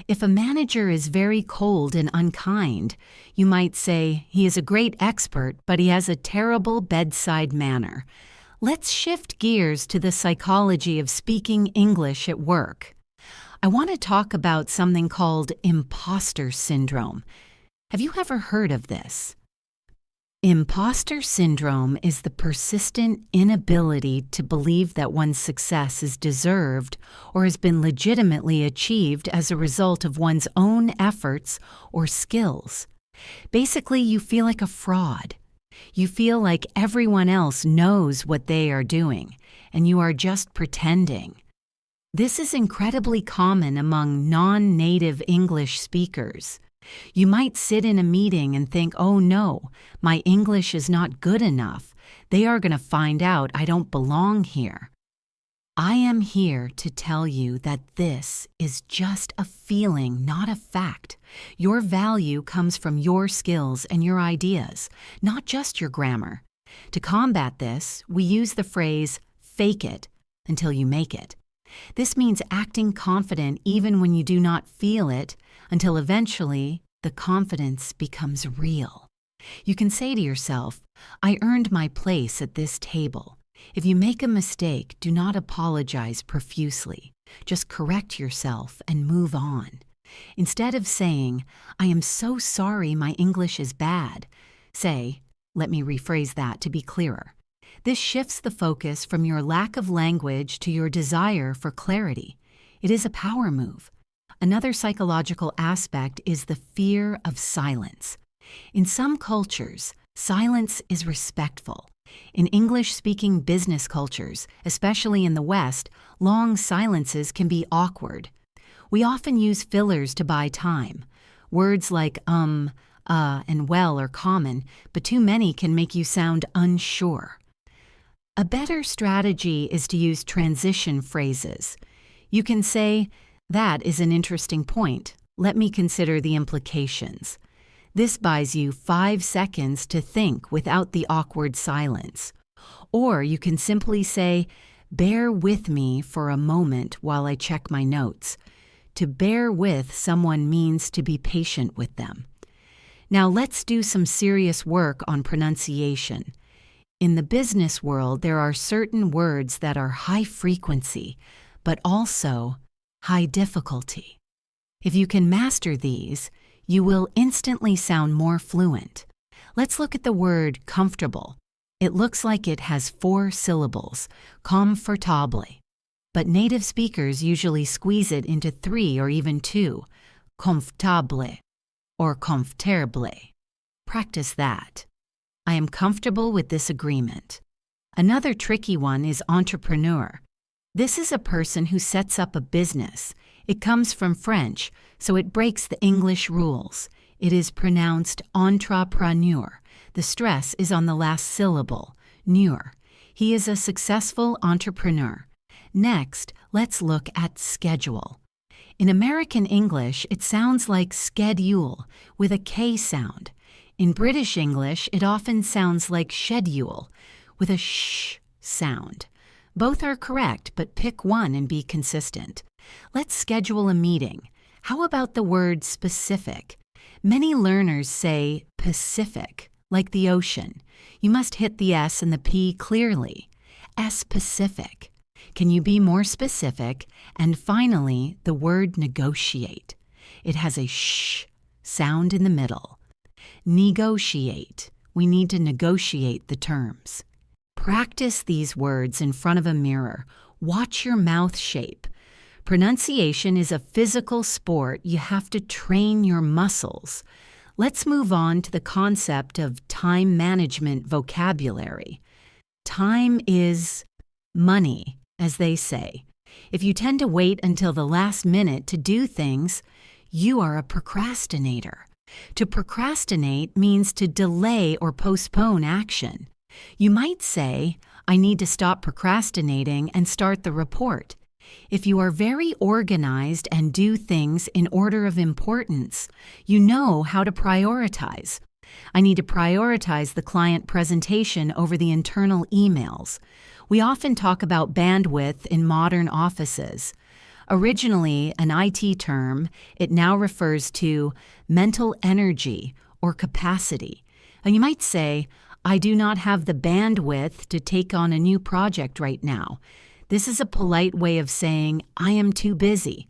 If a manager is very cold and unkind, you might say, "He is a great expert, but he has a terrible bedside manner." Let's shift gears to the psychology of speaking English at work. I want to talk about something called imposter syndrome. Have you ever heard of this? Imposter syndrome is the persistent inability to believe that one's success is deserved or has been legitimately achieved as a result of one's own efforts or skills. Basically, you feel like a fraud. You feel like everyone else knows what they are doing, and you are just pretending. This is incredibly common among non-native English speakers. You might sit in a meeting and think, "Oh no, my English is not good enough. They are going to find out I don't belong here." I am here to tell you that this is just a feeling, not a fact. Your value comes from your skills and your ideas, not just your grammar. To combat this, we use the phrase fake it until you make it. This means acting confident even when you do not feel it until eventually the confidence becomes real. You can say to yourself, I earned my place at this table. If you make a mistake, do not apologize profusely. Just correct yourself and move on. Instead of saying, I am so sorry my English is bad, say, let me rephrase that to be clearer. This shifts the focus from your lack of language to your desire for clarity. It is a power move. Another psychological aspect is the fear of silence. In some cultures, silence is respectful. In English-speaking business cultures, especially in the West, long silences can be awkward. We often use fillers to buy time. Words like and well are common, but too many can make you sound unsure. A better strategy is to use transition phrases. You can say, that is an interesting point. Let me consider the implications. This buys you 5 seconds to think without the awkward silence. Or you can simply say, bear with me for a moment while I check my notes. To bear with someone means to be patient with them. Now let's do some serious work on pronunciation. In the business world, there are certain words that are high frequency, but also high difficulty. If you can master these, you will instantly sound more fluent. Let's look at the word comfortable. It looks like it has 4 syllables, comfortable. But native speakers usually squeeze it into 3 or even 2, comfortable or comfortable. Practice that. I am comfortable with this agreement. Another tricky one is entrepreneur. This is a person who sets up a business. It comes from French, so it breaks the English rules. It is pronounced entrepreneur. The stress is on the last syllable, neur. He is a successful entrepreneur. Next, let's look at schedule. In American English, it sounds like schedule with a K sound. In British English, it often sounds like schedule with a sh sound. Both are correct, but pick one and be consistent. Let's schedule a meeting. How about the word specific? Many learners say Pacific, like the ocean. You must hit the S and the P clearly. Specific. Can you be more specific? And finally, the word negotiate. It has a sh sound in the middle. Negotiate. We need to negotiate the terms. Practice these words in front of a mirror. Watch your mouth shape. Pronunciation is a physical sport. You have to train your muscles. Let's move on to the concept of time management vocabulary. Time is money, as they say. If you tend to wait until the last minute to do things, you are a procrastinator. To procrastinate means to delay or postpone action. You might say, I need to stop procrastinating and start the report. If you are very organized and do things in order of importance, you know how to prioritize. I need to prioritize the client presentation over the internal emails. We often talk about bandwidth in modern offices. Originally an IT term, it now refers to mental energy or capacity. And you might say, I do not have the bandwidth to take on a new project right now. This is a polite way of saying, I am too busy.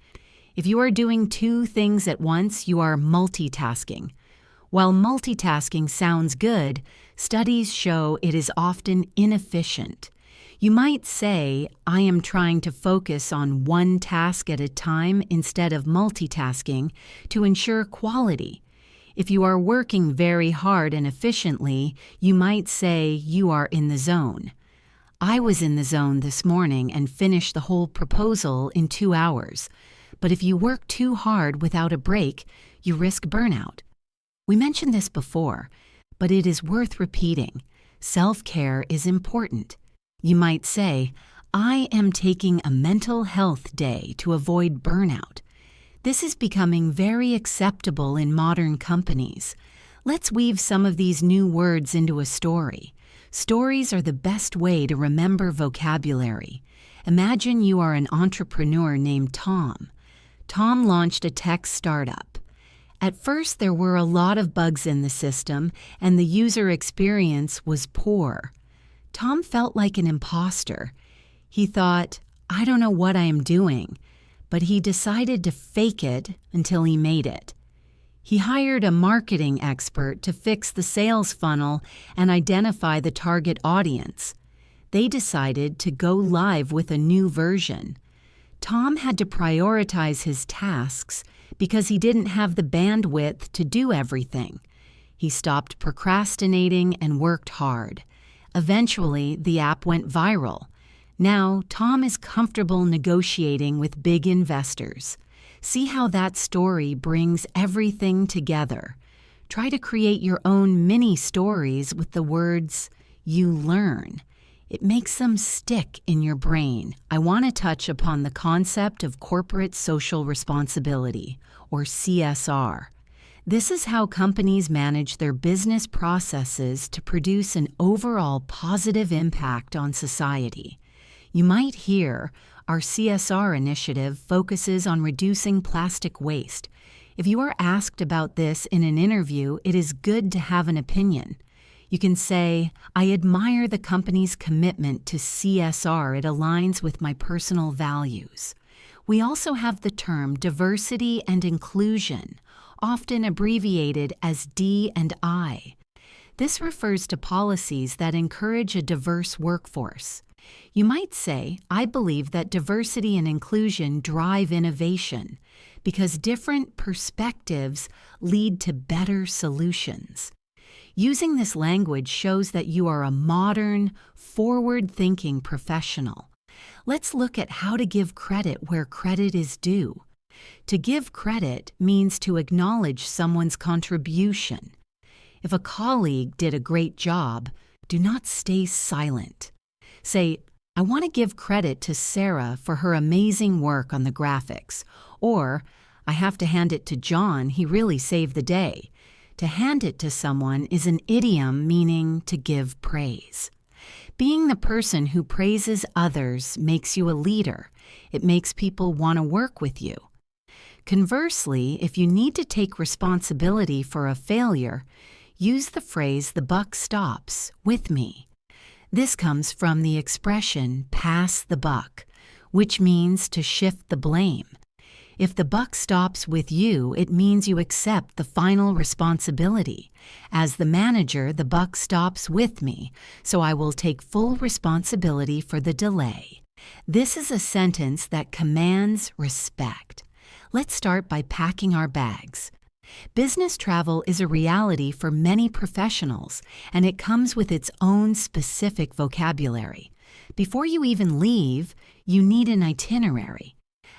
If you are doing 2 things at once, you are multitasking. While multitasking sounds good, studies show it is often inefficient. You might say, I am trying to focus on one task at a time instead of multitasking to ensure quality. If you are working very hard and efficiently, you might say you are in the zone. I was in the zone this morning and finished the whole proposal in 2 hours. But if you work too hard without a break, you risk burnout. We mentioned this before, but it is worth repeating. Self-care is important. You might say, I am taking a mental health day to avoid burnout. This is becoming very acceptable in modern companies. Let's weave some of these new words into a story. Stories are the best way to remember vocabulary. Imagine you are an entrepreneur named Tom. Tom launched a tech startup. At first, there were a lot of bugs in the system, and the user experience was poor. Tom felt like an imposter. He thought, I don't know what I am doing, but he decided to fake it until he made it. He hired a marketing expert to fix the sales funnel and identify the target audience. They decided to go live with a new version. Tom had to prioritize his tasks because he didn't have the bandwidth to do everything. He stopped procrastinating and worked hard. Eventually, the app went viral. Now, Tom is comfortable negotiating with big investors. See how that story brings everything together. Try to create your own mini stories with the words you learn. It makes them stick in your brain. I want to touch upon the concept of corporate social responsibility, or CSR. This is how companies manage their business processes to produce an overall positive impact on society. You might hear, our CSR initiative focuses on reducing plastic waste. If you are asked about this in an interview, it is good to have an opinion. You can say, I admire the company's commitment to CSR. It aligns with my personal values. We also have the term diversity and inclusion, often abbreviated as D&I. This refers to policies that encourage a diverse workforce. You might say, I believe that diversity and inclusion drive innovation because different perspectives lead to better solutions. Using this language shows that you are a modern, forward-thinking professional. Let's look at how to give credit where credit is due. To give credit means to acknowledge someone's contribution. If a colleague did a great job, do not stay silent. Say, I want to give credit to Sarah for her amazing work on the graphics. Or, I have to hand it to John, he really saved the day. To hand it to someone is an idiom meaning to give praise. Being the person who praises others makes you a leader. It makes people want to work with you. Conversely, if you need to take responsibility for a failure, use the phrase the buck stops with me. This comes from the expression pass the buck, which means to shift the blame. If the buck stops with you, it means you accept the final responsibility. As the manager, the buck stops with me, so I will take full responsibility for the delay. This is a sentence that commands respect. Let's start by packing our bags. Business travel is a reality for many professionals, and it comes with its own specific vocabulary. Before you even leave, you need an itinerary.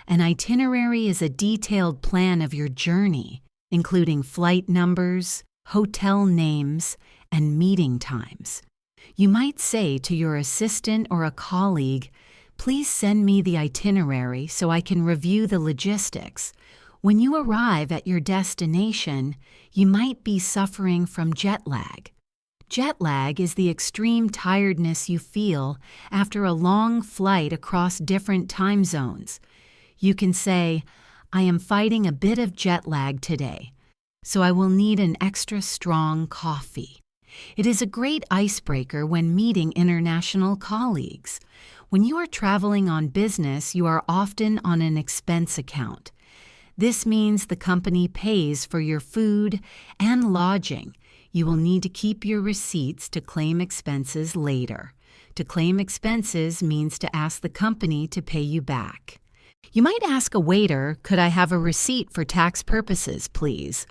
An itinerary is a detailed plan of your journey, including flight numbers, hotel names, and meeting times. You might say to your assistant or a colleague, please send me the itinerary so I can review the logistics. When you arrive at your destination, you might be suffering from jet lag. Jet lag is the extreme tiredness you feel after a long flight across different time zones. You can say, I am fighting a bit of jet lag today, so I will need an extra strong coffee. It is a great icebreaker when meeting international colleagues. When you are traveling on business, you are often on an expense account. This means the company pays for your food and lodging. You will need to keep your receipts to claim expenses later. To claim expenses means to ask the company to pay you back. You might ask a waiter, could I have a receipt for tax purposes, please?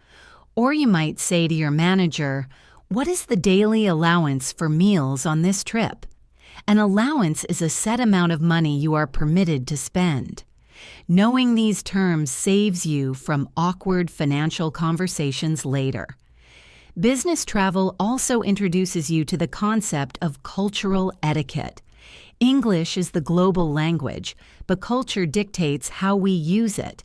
Or you might say to your manager, what is the daily allowance for meals on this trip? An allowance is a set amount of money you are permitted to spend. Knowing these terms saves you from awkward financial conversations later. Business travel also introduces you to the concept of cultural etiquette. English is the global language, but culture dictates how we use it.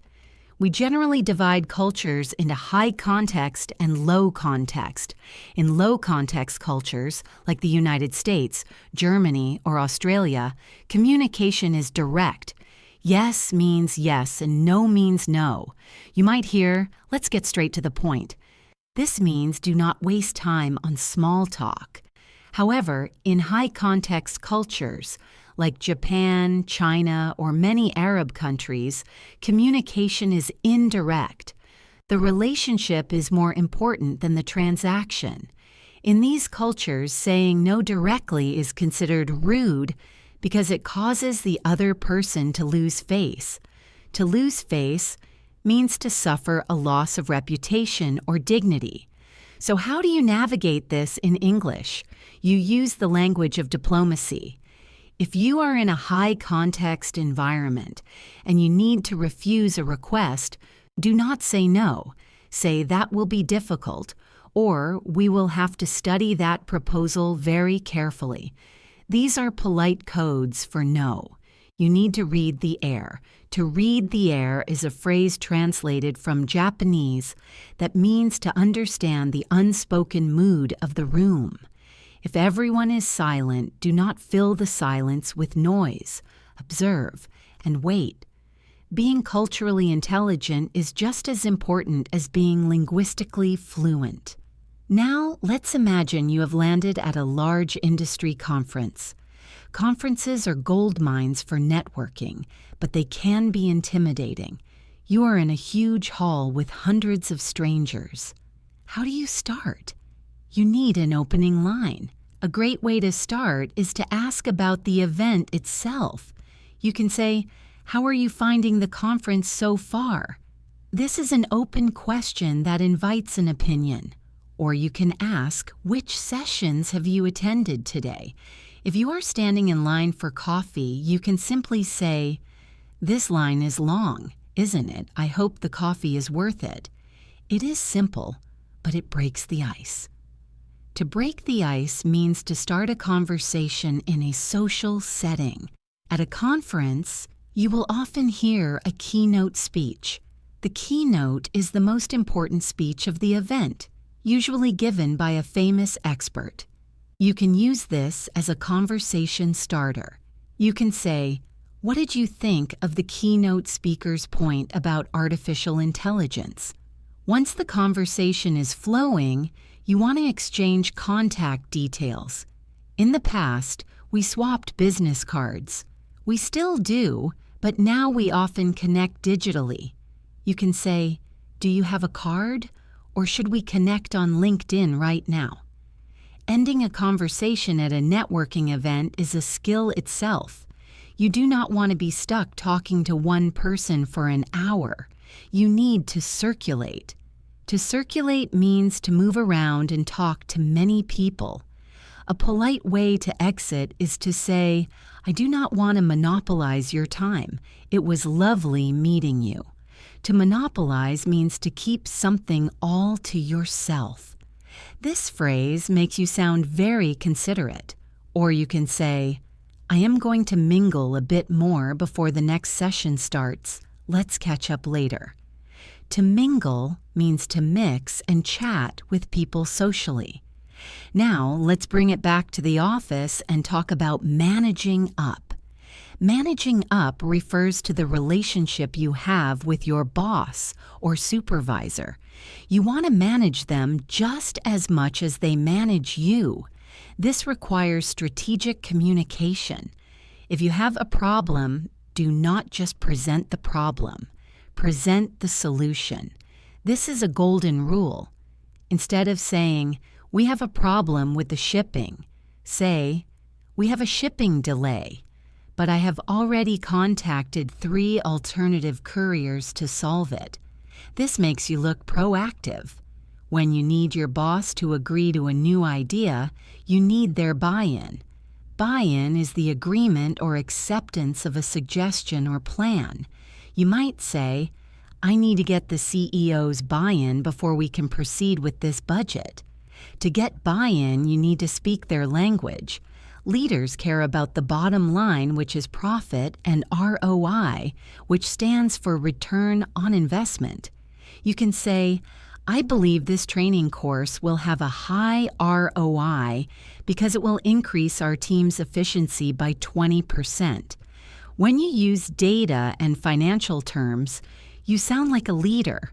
We generally divide cultures into high context and low context. In low context cultures, like the United States, Germany, or Australia, communication is direct. Yes means yes and no means no. You might hear, let's get straight to the point. This means do not waste time on small talk. However, in high context cultures, like Japan, China, or many Arab countries, communication is indirect. The relationship is more important than the transaction. In these cultures, saying no directly is considered rude because it causes the other person to lose face. To lose face means to suffer a loss of reputation or dignity. So how do you navigate this in English? You use the language of diplomacy. If you are in a high-context environment and you need to refuse a request, do not say no. Say that will be difficult, or we will have to study that proposal very carefully. These are polite codes for no. You need to read the air. To read the air is a phrase translated from Japanese that means to understand the unspoken mood of the room. If everyone is silent, do not fill the silence with noise. Observe and wait. Being culturally intelligent is just as important as being linguistically fluent. Now, let's imagine you have landed at a large industry conference. Conferences are gold mines for networking, but they can be intimidating. You are in a huge hall with hundreds of strangers. How do you start? You need an opening line. A great way to start is to ask about the event itself. You can say, "How are you finding the conference so far?" This is an open question that invites an opinion. Or you can ask, "Which sessions have you attended today?" If you are standing in line for coffee, you can simply say, "This line is long, isn't it? I hope the coffee is worth it." It is simple, but it breaks the ice. To break the ice means to start a conversation in a social setting. At a conference, you will often hear a keynote speech. The keynote is the most important speech of the event, usually given by a famous expert. You can use this as a conversation starter. You can say, "What did you think of the keynote speaker's point about artificial intelligence?" Once the conversation is flowing, you want to exchange contact details. In the past, we swapped business cards. We still do, but now we often connect digitally. You can say, "Do you have a card? Or should we connect on LinkedIn right now?" Ending a conversation at a networking event is a skill itself. You do not want to be stuck talking to one person for an hour. You need to circulate. To circulate means to move around and talk to many people. A polite way to exit is to say, "I do not want to monopolize your time. It was lovely meeting you." To monopolize means to keep something all to yourself. This phrase makes you sound very considerate. Or you can say, "I am going to mingle a bit more before the next session starts. Let's catch up later." To mingle means to mix and chat with people socially. Now, let's bring it back to the office and talk about managing up. Managing up refers to the relationship you have with your boss or supervisor. You want to manage them just as much as they manage you. This requires strategic communication. If you have a problem, do not just present the problem. Present the solution. This is a golden rule. Instead of saying, "We have a problem with the shipping," say, "We have a shipping delay, but I have already contacted 3 alternative couriers to solve it." This makes you look proactive. When you need your boss to agree to a new idea, you need their buy-in. Buy-in is the agreement or acceptance of a suggestion or plan. You might say, "I need to get the CEO's buy-in before we can proceed with this budget." To get buy-in, you need to speak their language. Leaders care about the bottom line, which is profit, and ROI, which stands for return on investment. You can say, I believe this training course will have a high ROI because it will increase our team's efficiency by 20%. When you use data and financial terms, you sound like a leader.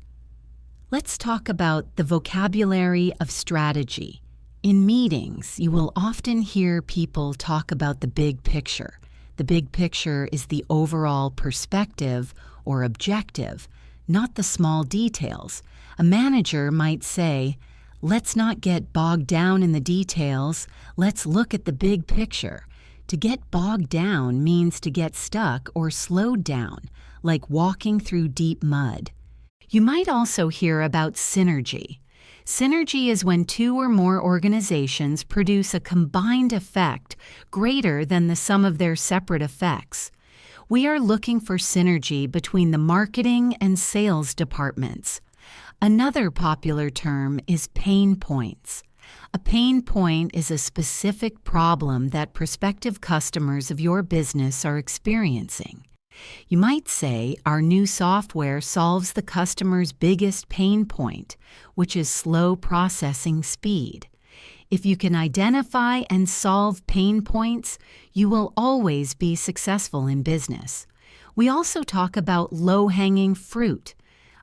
Let's talk about the vocabulary of strategy. In meetings, you will often hear people talk about the big picture. The big picture is the overall perspective or objective, not the small details. A manager might say, let's not get bogged down in the details, let's look at the big picture. To get bogged down means to get stuck or slowed down, like walking through deep mud. You might also hear about synergy. Synergy is when two or more organizations produce a combined effect greater than the sum of their separate effects. We are looking for synergy between the marketing and sales departments. Another popular term is pain points. A pain point is a specific problem that prospective customers of your business are experiencing. You might say our new software solves the customer's biggest pain point, which is slow processing speed. If you can identify and solve pain points, you will always be successful in business. We also talk about low-hanging fruit.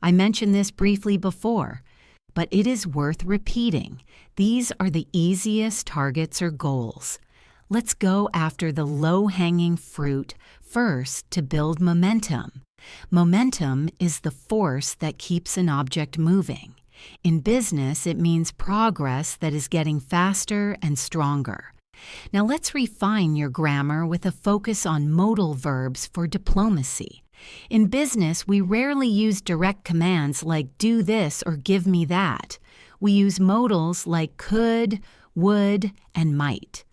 I mentioned this briefly before, but it is worth repeating. These are the easiest targets or goals. Let's go after the low-hanging fruit first to build momentum. Momentum is the force that keeps an object moving. In business, it means progress that is getting faster and stronger. Now let's refine your grammar with a focus on modal verbs for diplomacy. In business, we rarely use direct commands like do this or give me that. We use modals like could, would, and might.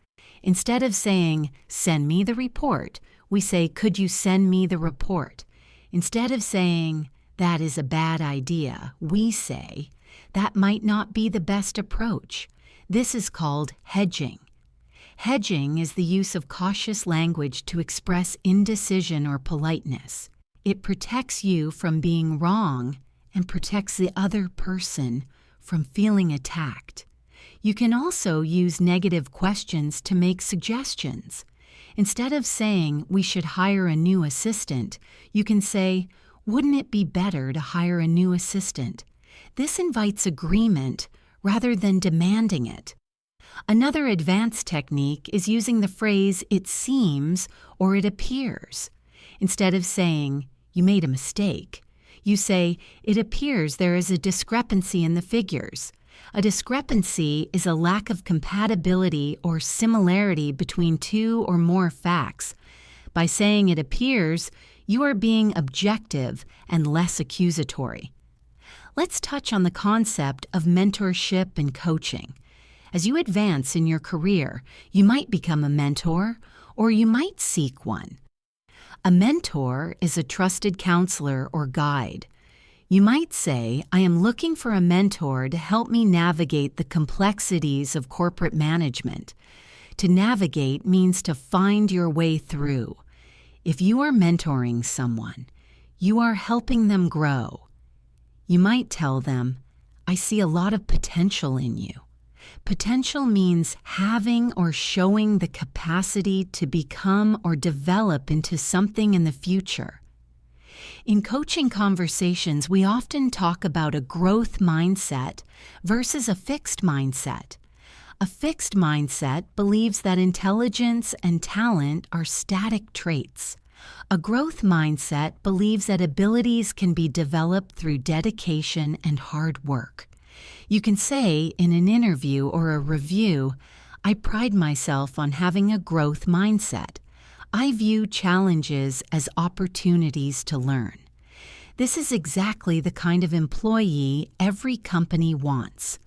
Instead of saying, send me the report, we say, could you send me the report? Instead of saying, that is a bad idea, we say, that might not be the best approach. This is called hedging. Hedging is the use of cautious language to express indecision or politeness. It protects you from being wrong and protects the other person from feeling attacked. You can also use negative questions to make suggestions. Instead of saying, we should hire a new assistant, you can say, wouldn't it be better to hire a new assistant? This invites agreement rather than demanding it. Another advanced technique is using the phrase, it seems or it appears. Instead of saying, you made a mistake, you say, it appears there is a discrepancy in the figures. A discrepancy is a lack of compatibility or similarity between two or more facts. By saying it appears, you are being objective and less accusatory. Let's touch on the concept of mentorship and coaching. As you advance in your career, you might become a mentor or you might seek one. A mentor is a trusted counselor or guide. You might say, I am looking for a mentor to help me navigate the complexities of corporate management. To navigate means to find your way through. If you are mentoring someone, you are helping them grow. You might tell them, I see a lot of potential in you. Potential means having or showing the capacity to become or develop into something in the future. In coaching conversations, we often talk about a growth mindset versus a fixed mindset. A fixed mindset believes that intelligence and talent are static traits. A growth mindset believes that abilities can be developed through dedication and hard work. You can say in an interview or a review, I pride myself on having a growth mindset. I view challenges as opportunities to learn. This is exactly the kind of employee every company wants.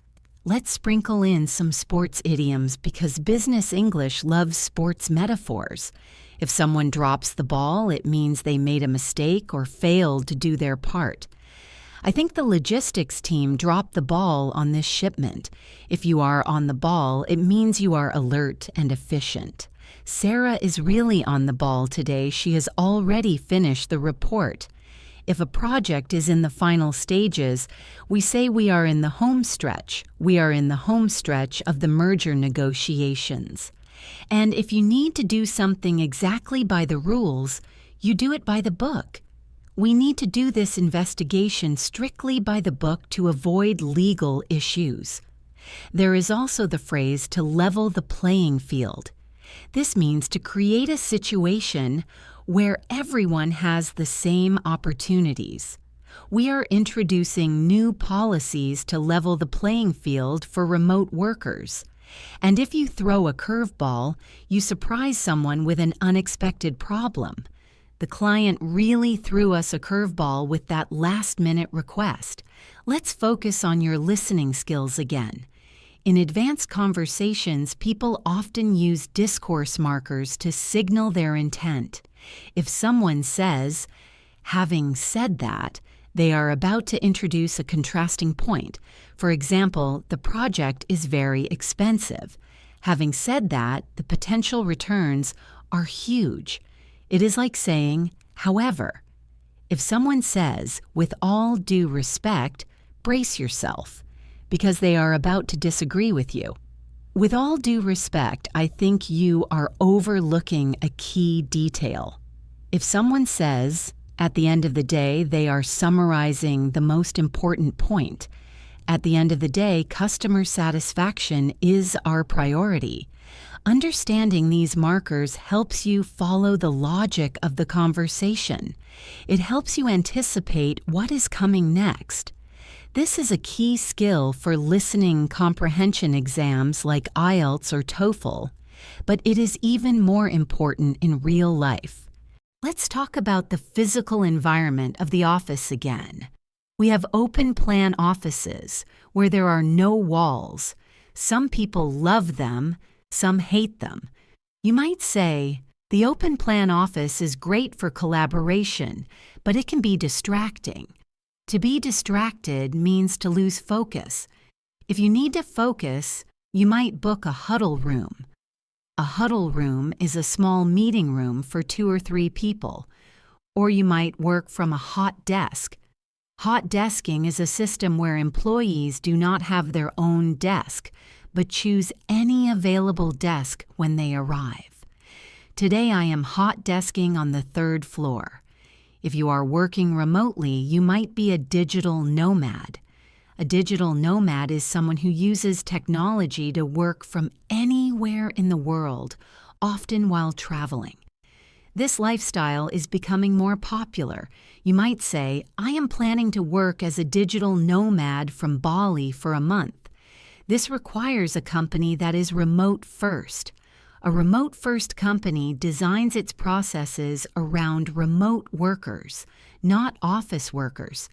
Let's sprinkle in some sports idioms because business English loves sports metaphors. If someone drops the ball, it means they made a mistake or failed to do their part. I think the logistics team dropped the ball on this shipment. If you are on the ball, it means you are alert and efficient. Sarah is really on the ball today. She has already finished the report. If a project is in the final stages, we say we are in the home stretch. We are in the home stretch of the merger negotiations. And if you need to do something exactly by the rules, you do it by the book. We need to do this investigation strictly by the book to avoid legal issues. There is also the phrase to level the playing field. This means to create a situation where everyone has the same opportunities. We are introducing new policies to level the playing field for remote workers. And if you throw a curveball, you surprise someone with an unexpected problem. The client really threw us a curveball with that last-minute request. Let's focus on your listening skills again. In advanced conversations, people often use discourse markers to signal their intent. If someone says, "Having said that," they are about to introduce a contrasting point. For example, the project is very expensive. Having said that, the potential returns are huge. It is like saying, "However." If someone says, "With all due respect," brace yourself, because they are about to disagree with you. With all due respect, I think you are overlooking a key detail. If someone says, at the end of the day, they are summarizing the most important point. At the end of the day, customer satisfaction is our priority. Understanding these markers helps you follow the logic of the conversation. It helps you anticipate what is coming next. This is a key skill for listening comprehension exams like IELTS or TOEFL, but it is even more important in real life. Let's talk about the physical environment of the office again. We have open-plan offices where there are no walls. Some people love them, some hate them. You might say, the open-plan office is great for collaboration, but it can be distracting. To be distracted means to lose focus. If you need to focus, you might book a huddle room. A huddle room is a small meeting room for 2 or 3 people. Or you might work from a hot desk. Hot desking is a system where employees do not have their own desk, but choose any available desk when they arrive. Today I am hot desking on the 3rd floor. If you are working remotely, you might be a digital nomad. A digital nomad is someone who uses technology to work from anywhere in the world, often while traveling. This lifestyle is becoming more popular. You might say, I am planning to work as a digital nomad from Bali for a month. This requires a company that is remote first. A remote-first company designs its processes around remote workers, not office workers.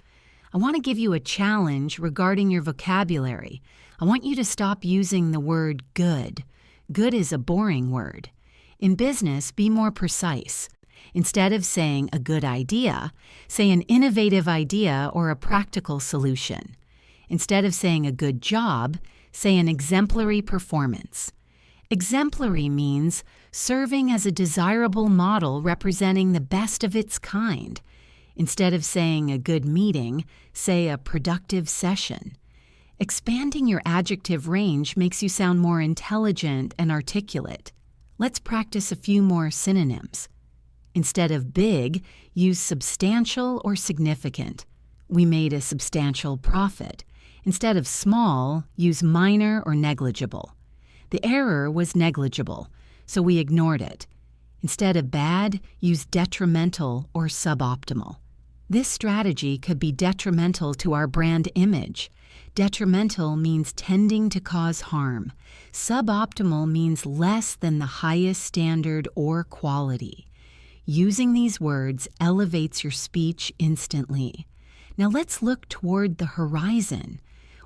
I want to give you a challenge regarding your vocabulary. I want you to stop using the word good. Good is a boring word. In business, be more precise. Instead of saying a good idea, say an innovative idea or a practical solution. Instead of saying a good job, say an exemplary performance. Exemplary means serving as a desirable model representing the best of its kind. Instead of saying a good meeting, say a productive session. Expanding your adjective range makes you sound more intelligent and articulate. Let's practice a few more synonyms. Instead of big, use substantial or significant. We made a substantial profit. Instead of small, use minor or negligible. The error was negligible, so we ignored it. Instead of bad, use detrimental or suboptimal. This strategy could be detrimental to our brand image. Detrimental means tending to cause harm. Suboptimal means less than the highest standard or quality. Using these words elevates your speech instantly. Now let's look toward the horizon.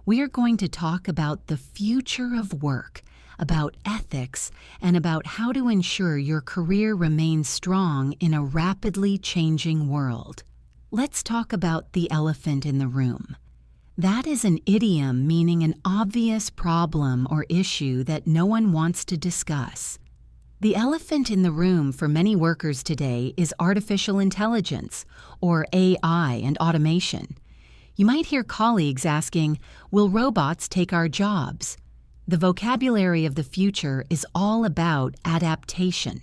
We are going to talk about the future of work, about ethics, and about how to ensure your career remains strong in a rapidly changing world. Let's talk about the elephant in the room. That is an idiom meaning an obvious problem or issue that no one wants to discuss. The elephant in the room for many workers today is artificial intelligence, or AI and automation. You might hear colleagues asking, will robots take our jobs? The vocabulary of the future is all about adaptation.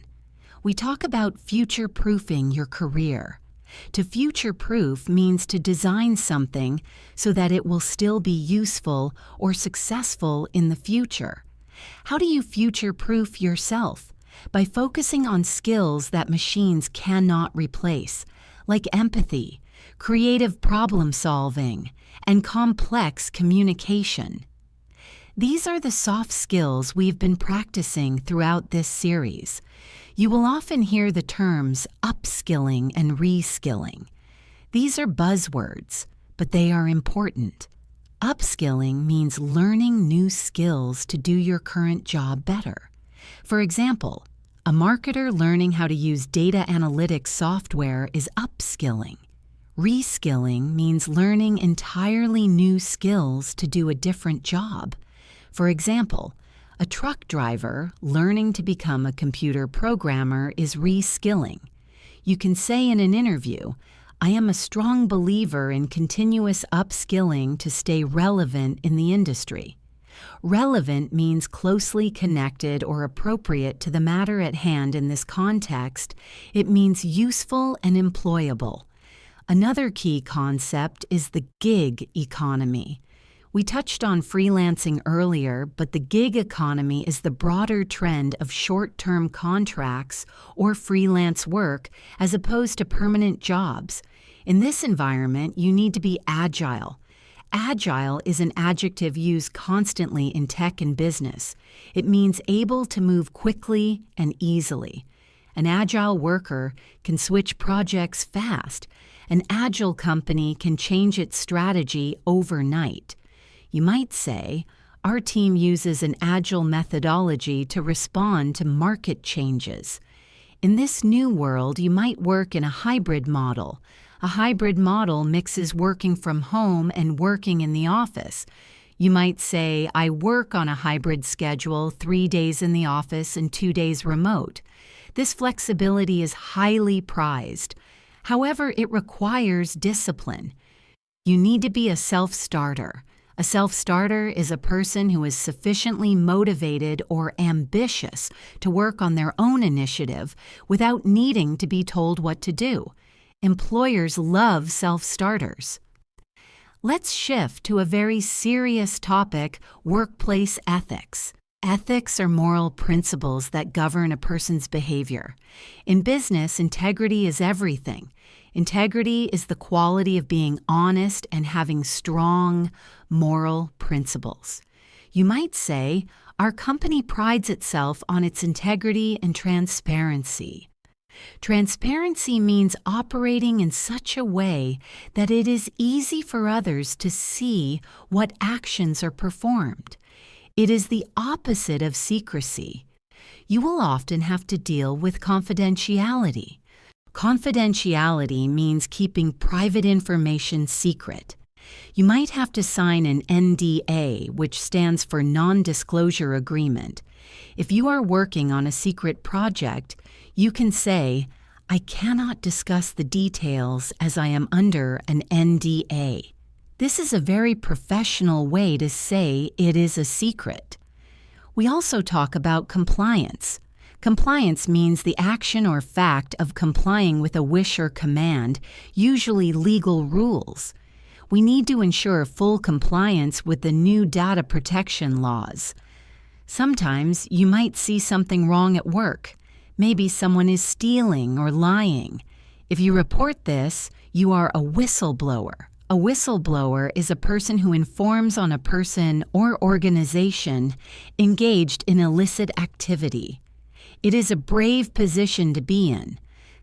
We talk about future-proofing your career. To future-proof means to design something so that it will still be useful or successful in the future. How do you future-proof yourself? By focusing on skills that machines cannot replace, like empathy, creative problem-solving, and complex communication. These are the soft skills we've been practicing throughout this series. You will often hear the terms upskilling and reskilling. These are buzzwords, but they are important. Upskilling means learning new skills to do your current job better. For example, a marketer learning how to use data analytics software is upskilling. Reskilling means learning entirely new skills to do a different job. For example, a truck driver learning to become a computer programmer is reskilling. You can say in an interview, I am a strong believer in continuous upskilling to stay relevant in the industry. Relevant means closely connected or appropriate to the matter at hand in this context. It means useful and employable. Another key concept is the gig economy. We touched on freelancing earlier, but the gig economy is the broader trend of short-term contracts or freelance work as opposed to permanent jobs. In this environment, you need to be agile. Agile is an adjective used constantly in tech and business. It means able to move quickly and easily. An agile worker can switch projects fast. An agile company can change its strategy overnight. You might say, our team uses an agile methodology to respond to market changes. In this new world, you might work in a hybrid model. A hybrid model mixes working from home and working in the office. You might say, I work on a hybrid schedule, 3 days in the office and 2 days remote. This flexibility is highly prized. However, it requires discipline. You need to be a self-starter. A self-starter is a person who is sufficiently motivated or ambitious to work on their own initiative without needing to be told what to do. Employers love self-starters. Let's shift to a very serious topic, workplace ethics. Ethics are moral principles that govern a person's behavior. In business, integrity is everything. Integrity is the quality of being honest and having strong moral principles. You might say, our company prides itself on its integrity and transparency. Transparency means operating in such a way that it is easy for others to see what actions are performed. It is the opposite of secrecy. You will often have to deal with confidentiality. Confidentiality means keeping private information secret. You might have to sign an NDA, which stands for non-disclosure agreement. If you are working on a secret project, you can say, I cannot discuss the details as I am under an NDA. This is a very professional way to say it is a secret. We also talk about compliance. Compliance means the action or fact of complying with a wish or command, usually legal rules. We need to ensure full compliance with the new data protection laws. Sometimes you might see something wrong at work. Maybe someone is stealing or lying. If you report this, you are a whistleblower. A whistleblower is a person who informs on a person or organization engaged in illicit activity. It is a brave position to be in.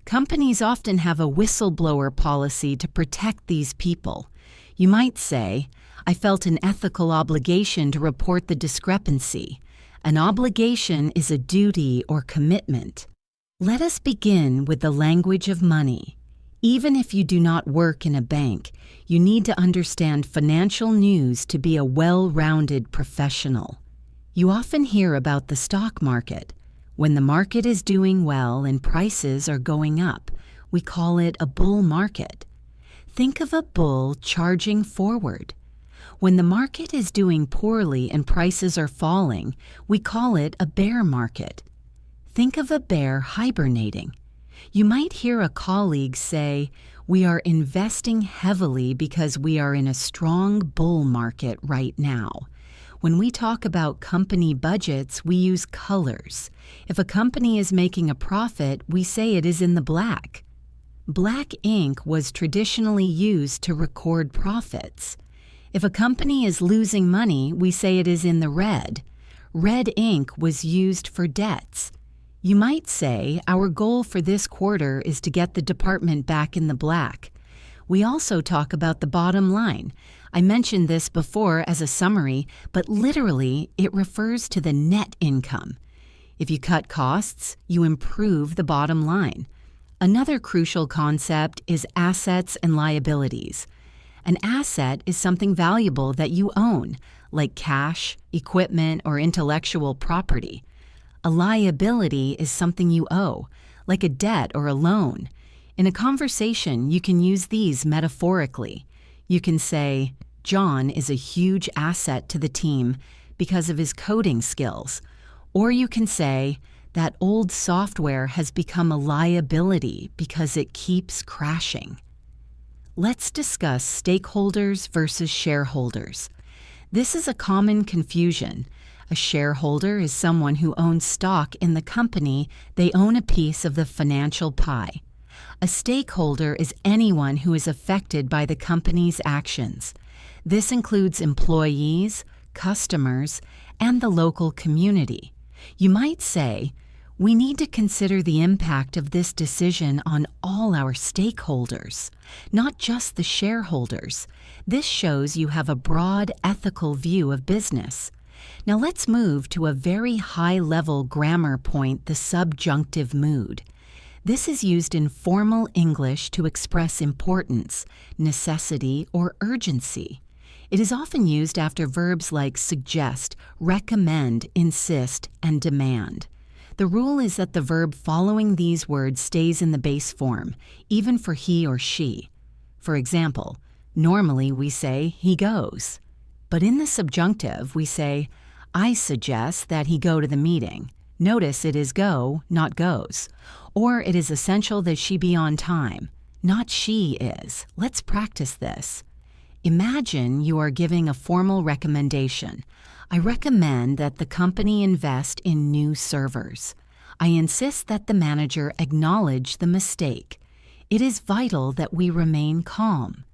Companies often have a whistleblower policy to protect these people. You might say, I felt an ethical obligation to report the discrepancy. An obligation is a duty or commitment. Let us begin with the language of money. Even if you do not work in a bank, you need to understand financial news to be a well-rounded professional. You often hear about the stock market. When the market is doing well and prices are going up, we call it a bull market. Think of a bull charging forward. When the market is doing poorly and prices are falling, we call it a bear market. Think of a bear hibernating. You might hear a colleague say, "We are investing heavily because we are in a strong bull market right now." When we talk about company budgets, we use colors. If a company is making a profit, we say it is in the black. Black ink was traditionally used to record profits. If a company is losing money, we say it is in the red. Red ink was used for debts. You might say, our goal for this quarter is to get the department back in the black. We also talk about the bottom line. I mentioned this before as a summary, but literally it refers to the net income. If you cut costs, you improve the bottom line. Another crucial concept is assets and liabilities. An asset is something valuable that you own, like cash, equipment, or intellectual property. A liability is something you owe, like a debt or a loan. In a conversation, you can use these metaphorically. You can say, "John is a huge asset to the team because of his coding skills." Or you can say, "That old software has become a liability because it keeps crashing." Let's discuss stakeholders versus shareholders. This is a common confusion. A shareholder is someone who owns stock in the company. They own a piece of the financial pie. A stakeholder is anyone who is affected by the company's actions. This includes employees, customers, and the local community. You might say, "We need to consider the impact of this decision on all our stakeholders, not just the shareholders." This shows you have a broad ethical view of business. Now let's move to a very high-level grammar point, the subjunctive mood. This is used in formal English to express importance, necessity, or urgency. It is often used after verbs like suggest, recommend, insist, and demand. The rule is that the verb following these words stays in the base form, even for he or she. For example, normally we say, "he goes." But in the subjunctive, we say, "I suggest that he go to the meeting." Notice it is go, not goes. Or it is essential that she be on time, not she is. Let's practice this. Imagine you are giving a formal recommendation. "I recommend that the company invest in new servers. I insist that the manager acknowledge the mistake. It is vital that we remain calm."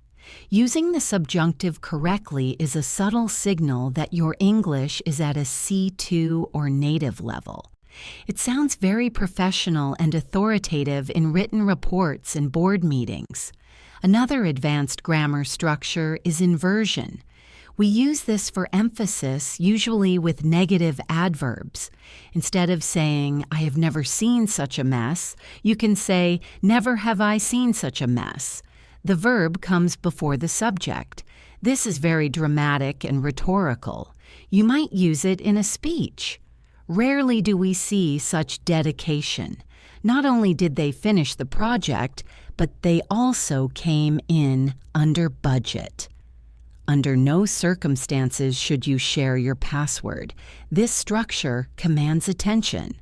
Using the subjunctive correctly is a subtle signal that your English is at a C2 or native level. It sounds very professional and authoritative in written reports and board meetings. Another advanced grammar structure is inversion. We use this for emphasis, usually with negative adverbs. Instead of saying, "I have never seen such a mess," you can say, "Never have I seen such a mess." The verb comes before the subject. This is very dramatic and rhetorical. You might use it in a speech. Rarely do we see such dedication. Not only did they finish the project, but they also came in under budget. Under no circumstances should you share your password. This structure commands attention.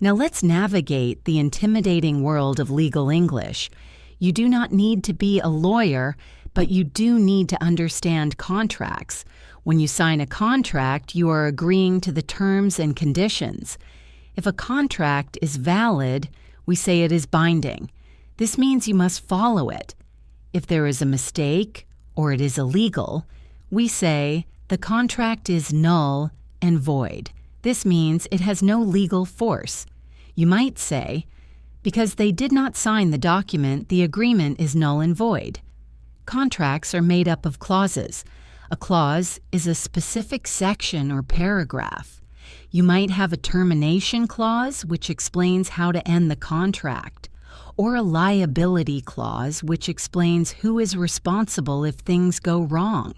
Now let's navigate the intimidating world of legal English. You do not need to be a lawyer, but you do need to understand contracts. When you sign a contract, you are agreeing to the terms and conditions. If a contract is valid, we say it is binding. This means you must follow it. If there is a mistake or it is illegal, we say the contract is null and void. This means it has no legal force. You might say, because they did not sign the document, the agreement is null and void. Contracts are made up of clauses. A clause is a specific section or paragraph. You might have a termination clause, which explains how to end the contract, or a liability clause, which explains who is responsible if things go wrong.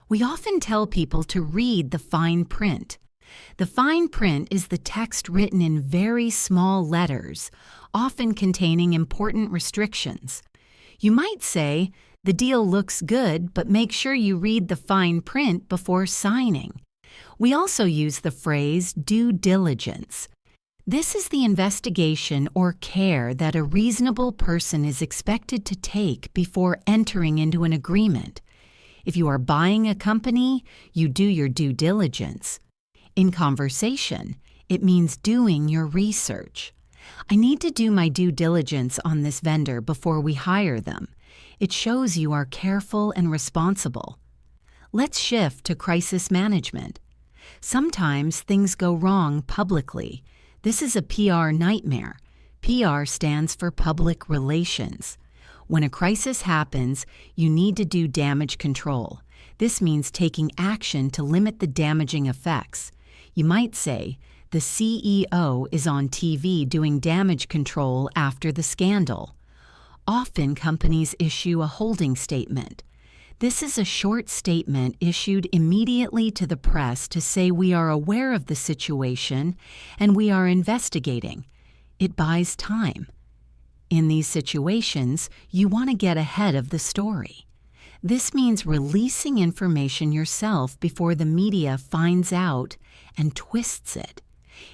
We often tell people to read the fine print. The fine print is the text written in very small letters, often containing important restrictions. You might say, "The deal looks good, but make sure you read the fine print before signing." We also use the phrase due diligence. This is the investigation or care that a reasonable person is expected to take before entering into an agreement. If you are buying a company, you do your due diligence. In conversation, it means doing your research. I need to do my due diligence on this vendor before we hire them. It shows you are careful and responsible. Let's shift to crisis management. Sometimes things go wrong publicly. This is a PR nightmare. PR stands for public relations. When a crisis happens, you need to do damage control. This means taking action to limit the damaging effects. You might say, "The CEO is on TV doing damage control after the scandal." Often companies issue a holding statement. This is a short statement issued immediately to the press to say we are aware of the situation and we are investigating. It buys time. In these situations, you want to get ahead of the story. This means releasing information yourself before the media finds out and twists it.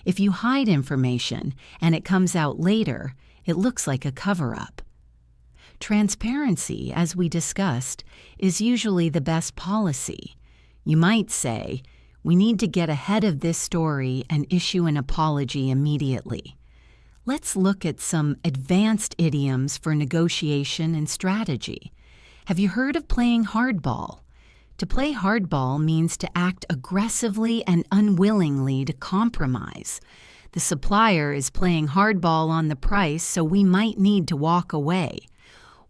If you hide information and it comes out later, it looks like a cover-up. Transparency, as we discussed, is usually the best policy. You might say, "We need to get ahead of this story and issue an apology immediately." Let's look at some advanced idioms for negotiation and strategy. Have you heard of playing hardball? To play hardball means to act aggressively and unwillingly to compromise. The supplier is playing hardball on the price, so we might need to walk away.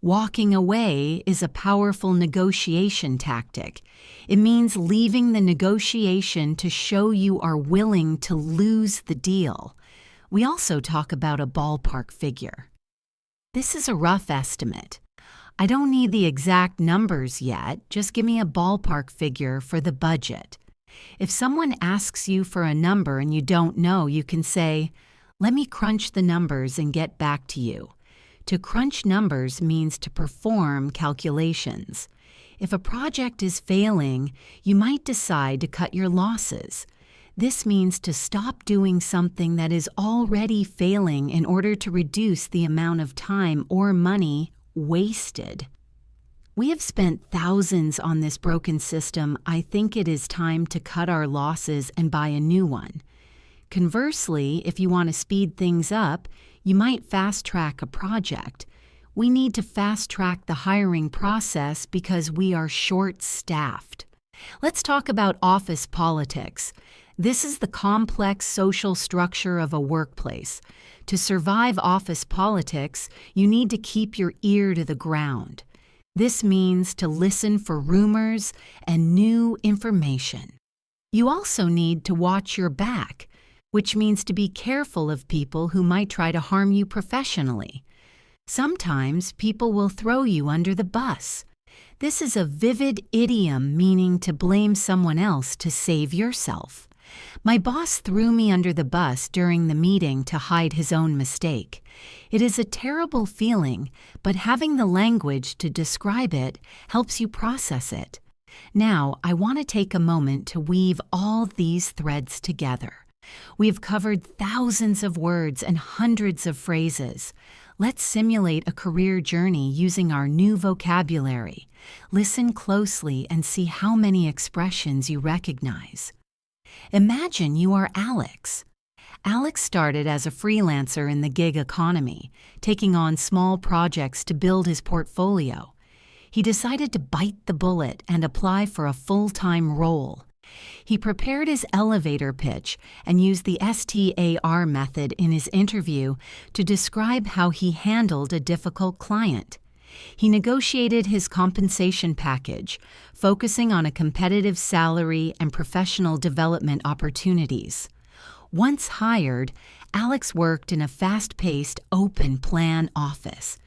Walking away is a powerful negotiation tactic. It means leaving the negotiation to show you are willing to lose the deal. We also talk about a ballpark figure. This is a rough estimate. I don't need the exact numbers yet, just give me a ballpark figure for the budget. If someone asks you for a number and you don't know, you can say, "Let me crunch the numbers and get back to you." To crunch numbers means to perform calculations. If a project is failing, you might decide to cut your losses. This means to stop doing something that is already failing in order to reduce the amount of time or money wasted. We have spent thousands on this broken system. I think it is time to cut our losses and buy a new one. Conversely, if you want to speed things up, you might fast-track a project. We need to fast-track the hiring process because we are short-staffed. Let's talk about office politics. This is the complex social structure of a workplace. To survive office politics, you need to keep your ear to the ground. This means to listen for rumors and new information. You also need to watch your back, which means to be careful of people who might try to harm you professionally. Sometimes people will throw you under the bus. This is a vivid idiom meaning to blame someone else to save yourself. My boss threw me under the bus during the meeting to hide his own mistake. It is a terrible feeling, but having the language to describe it helps you process it. Now, I want to take a moment to weave all these threads together. We have covered thousands of words and hundreds of phrases. Let's simulate a career journey using our new vocabulary. Listen closely and see how many expressions you recognize. Imagine you are Alex. Alex started as a freelancer in the gig economy, taking on small projects to build his portfolio. He decided to bite the bullet and apply for a full-time role. He prepared his elevator pitch and used the STAR method in his interview to describe how he handled a difficult client. He negotiated his compensation package, focusing on a competitive salary and professional development opportunities. Once hired, Alex worked in a fast-paced, open-plan office.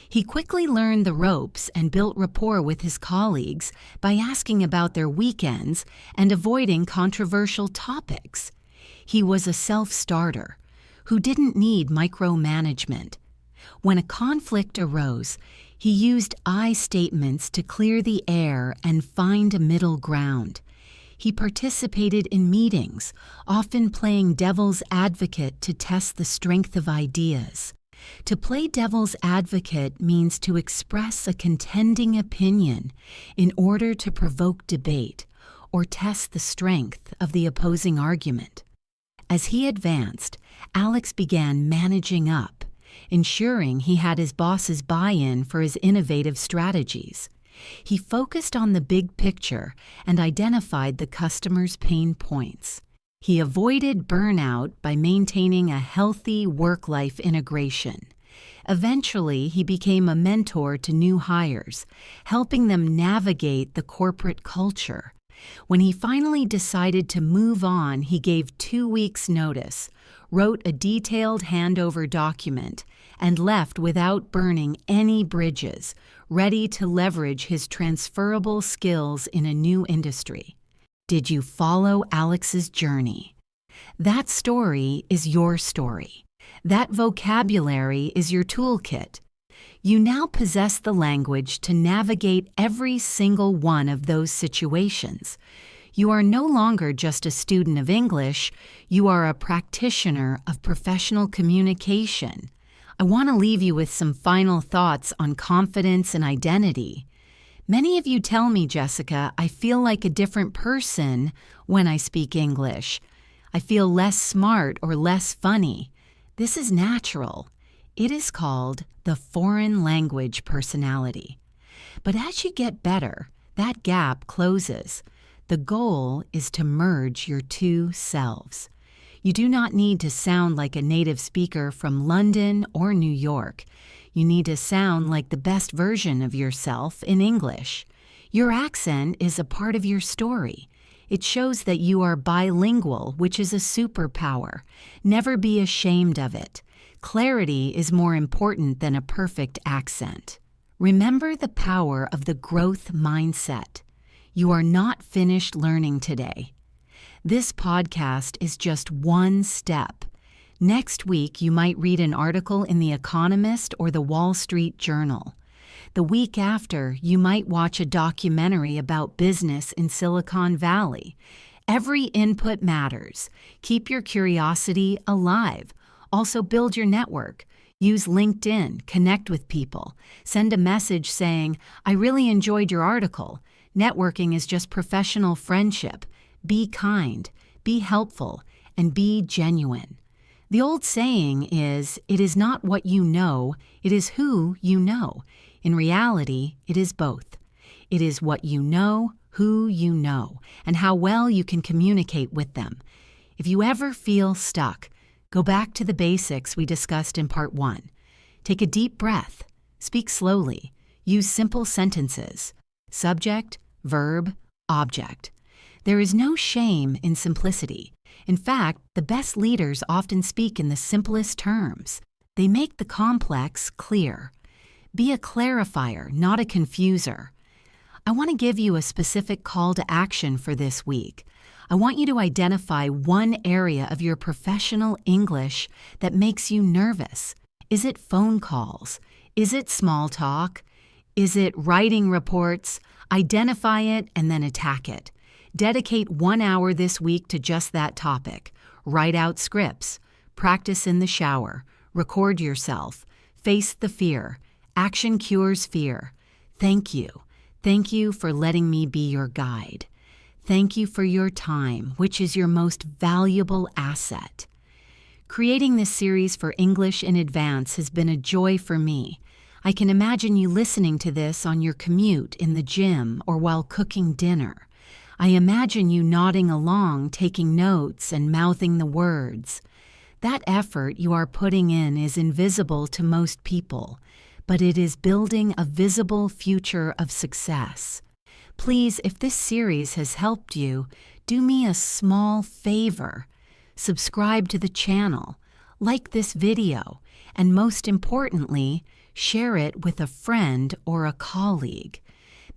He quickly learned the ropes and built rapport with his colleagues by asking about their weekends and avoiding controversial topics. He was a self-starter who didn't need micromanagement. When a conflict arose, he used I statements to clear the air and find a middle ground. He participated in meetings, often playing devil's advocate to test the strength of ideas. To play devil's advocate means to express a contending opinion in order to provoke debate or test the strength of the opposing argument. As he advanced, Alex began managing up, ensuring he had his boss's buy-in for his innovative strategies. He focused on the big picture and identified the customer's pain points. He avoided burnout by maintaining a healthy work-life integration. Eventually, he became a mentor to new hires, helping them navigate the corporate culture. When he finally decided to move on, he gave 2 weeks' notice, wrote a detailed handover document, and left without burning any bridges, ready to leverage his transferable skills in a new industry. Did you follow Alex's journey? That story is your story. That vocabulary is your toolkit. You now possess the language to navigate every single one of those situations. You are no longer just a student of English, you are a practitioner of professional communication. I want to leave you with some final thoughts on confidence and identity. Many of you tell me, Jessica, I feel like a different person when I speak English. I feel less smart or less funny. This is natural. It is called the foreign language personality. But as you get better, that gap closes. The goal is to merge your two selves. You do not need to sound like a native speaker from London or New York. You need to sound like the best version of yourself in English. Your accent is a part of your story. It shows that you are bilingual, which is a superpower. Never be ashamed of it. Clarity is more important than a perfect accent. Remember the power of the growth mindset. You are not finished learning today. This podcast is just one step. Next week, you might read an article in The Economist or the Wall Street Journal. The week after, you might watch a documentary about business in Silicon Valley. Every input matters. Keep your curiosity alive. Also, build your network. Use LinkedIn, connect with people. Send a message saying, I really enjoyed your article. Networking is just professional friendship. Be kind, be helpful, and be genuine. The old saying is, it is not what you know, it is who you know. In reality, it is both. It is what you know, who you know, and how well you can communicate with them. If you ever feel stuck, go back to the basics we discussed in part 1. Take a deep breath. Speak slowly. Use simple sentences. Subject, verb, object. There is no shame in simplicity. In fact, the best leaders often speak in the simplest terms. They make the complex clear. Be a clarifier, not a confuser. I want to give you a specific call to action for this week. I want you to identify one area of your professional English that makes you nervous. Is it phone calls? Is it small talk? Is it writing reports? Identify it and then attack it. Dedicate 1 hour this week to just that topic. Write out scripts. Practice in the shower. Record yourself. Face the fear. Action cures fear. Thank you. Thank you for letting me be your guide. Thank you for your time, which is your most valuable asset. Creating this series for English in Advance has been a joy for me. I can imagine you listening to this on your commute, in the gym, or while cooking dinner. I imagine you nodding along, taking notes, and mouthing the words. That effort you are putting in is invisible to most people, but it is building a visible future of success. Please, if this series has helped you, do me a small favor. Subscribe to the channel, like this video, and most importantly, share it with a friend or a colleague.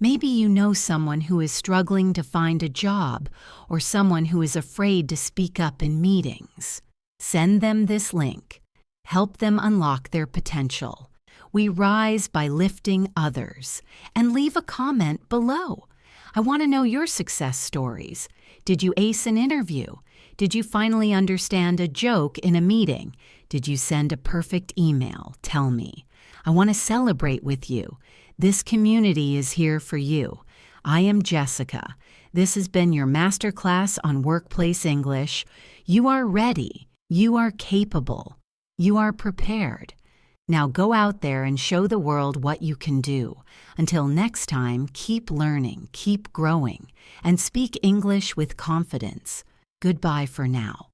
Maybe you know someone who is struggling to find a job or someone who is afraid to speak up in meetings. Send them this link. Help them unlock their potential. We rise by lifting others. And leave a comment below. I want to know your success stories. Did you ace an interview? Did you finally understand a joke in a meeting? Did you send a perfect email? Tell me. I want to celebrate with you. This community is here for you. I am Jessica. This has been your masterclass on Workplace English. You are ready. You are capable. You are prepared. Now go out there and show the world what you can do. Until next time, keep learning, keep growing, and speak English with confidence. Goodbye for now.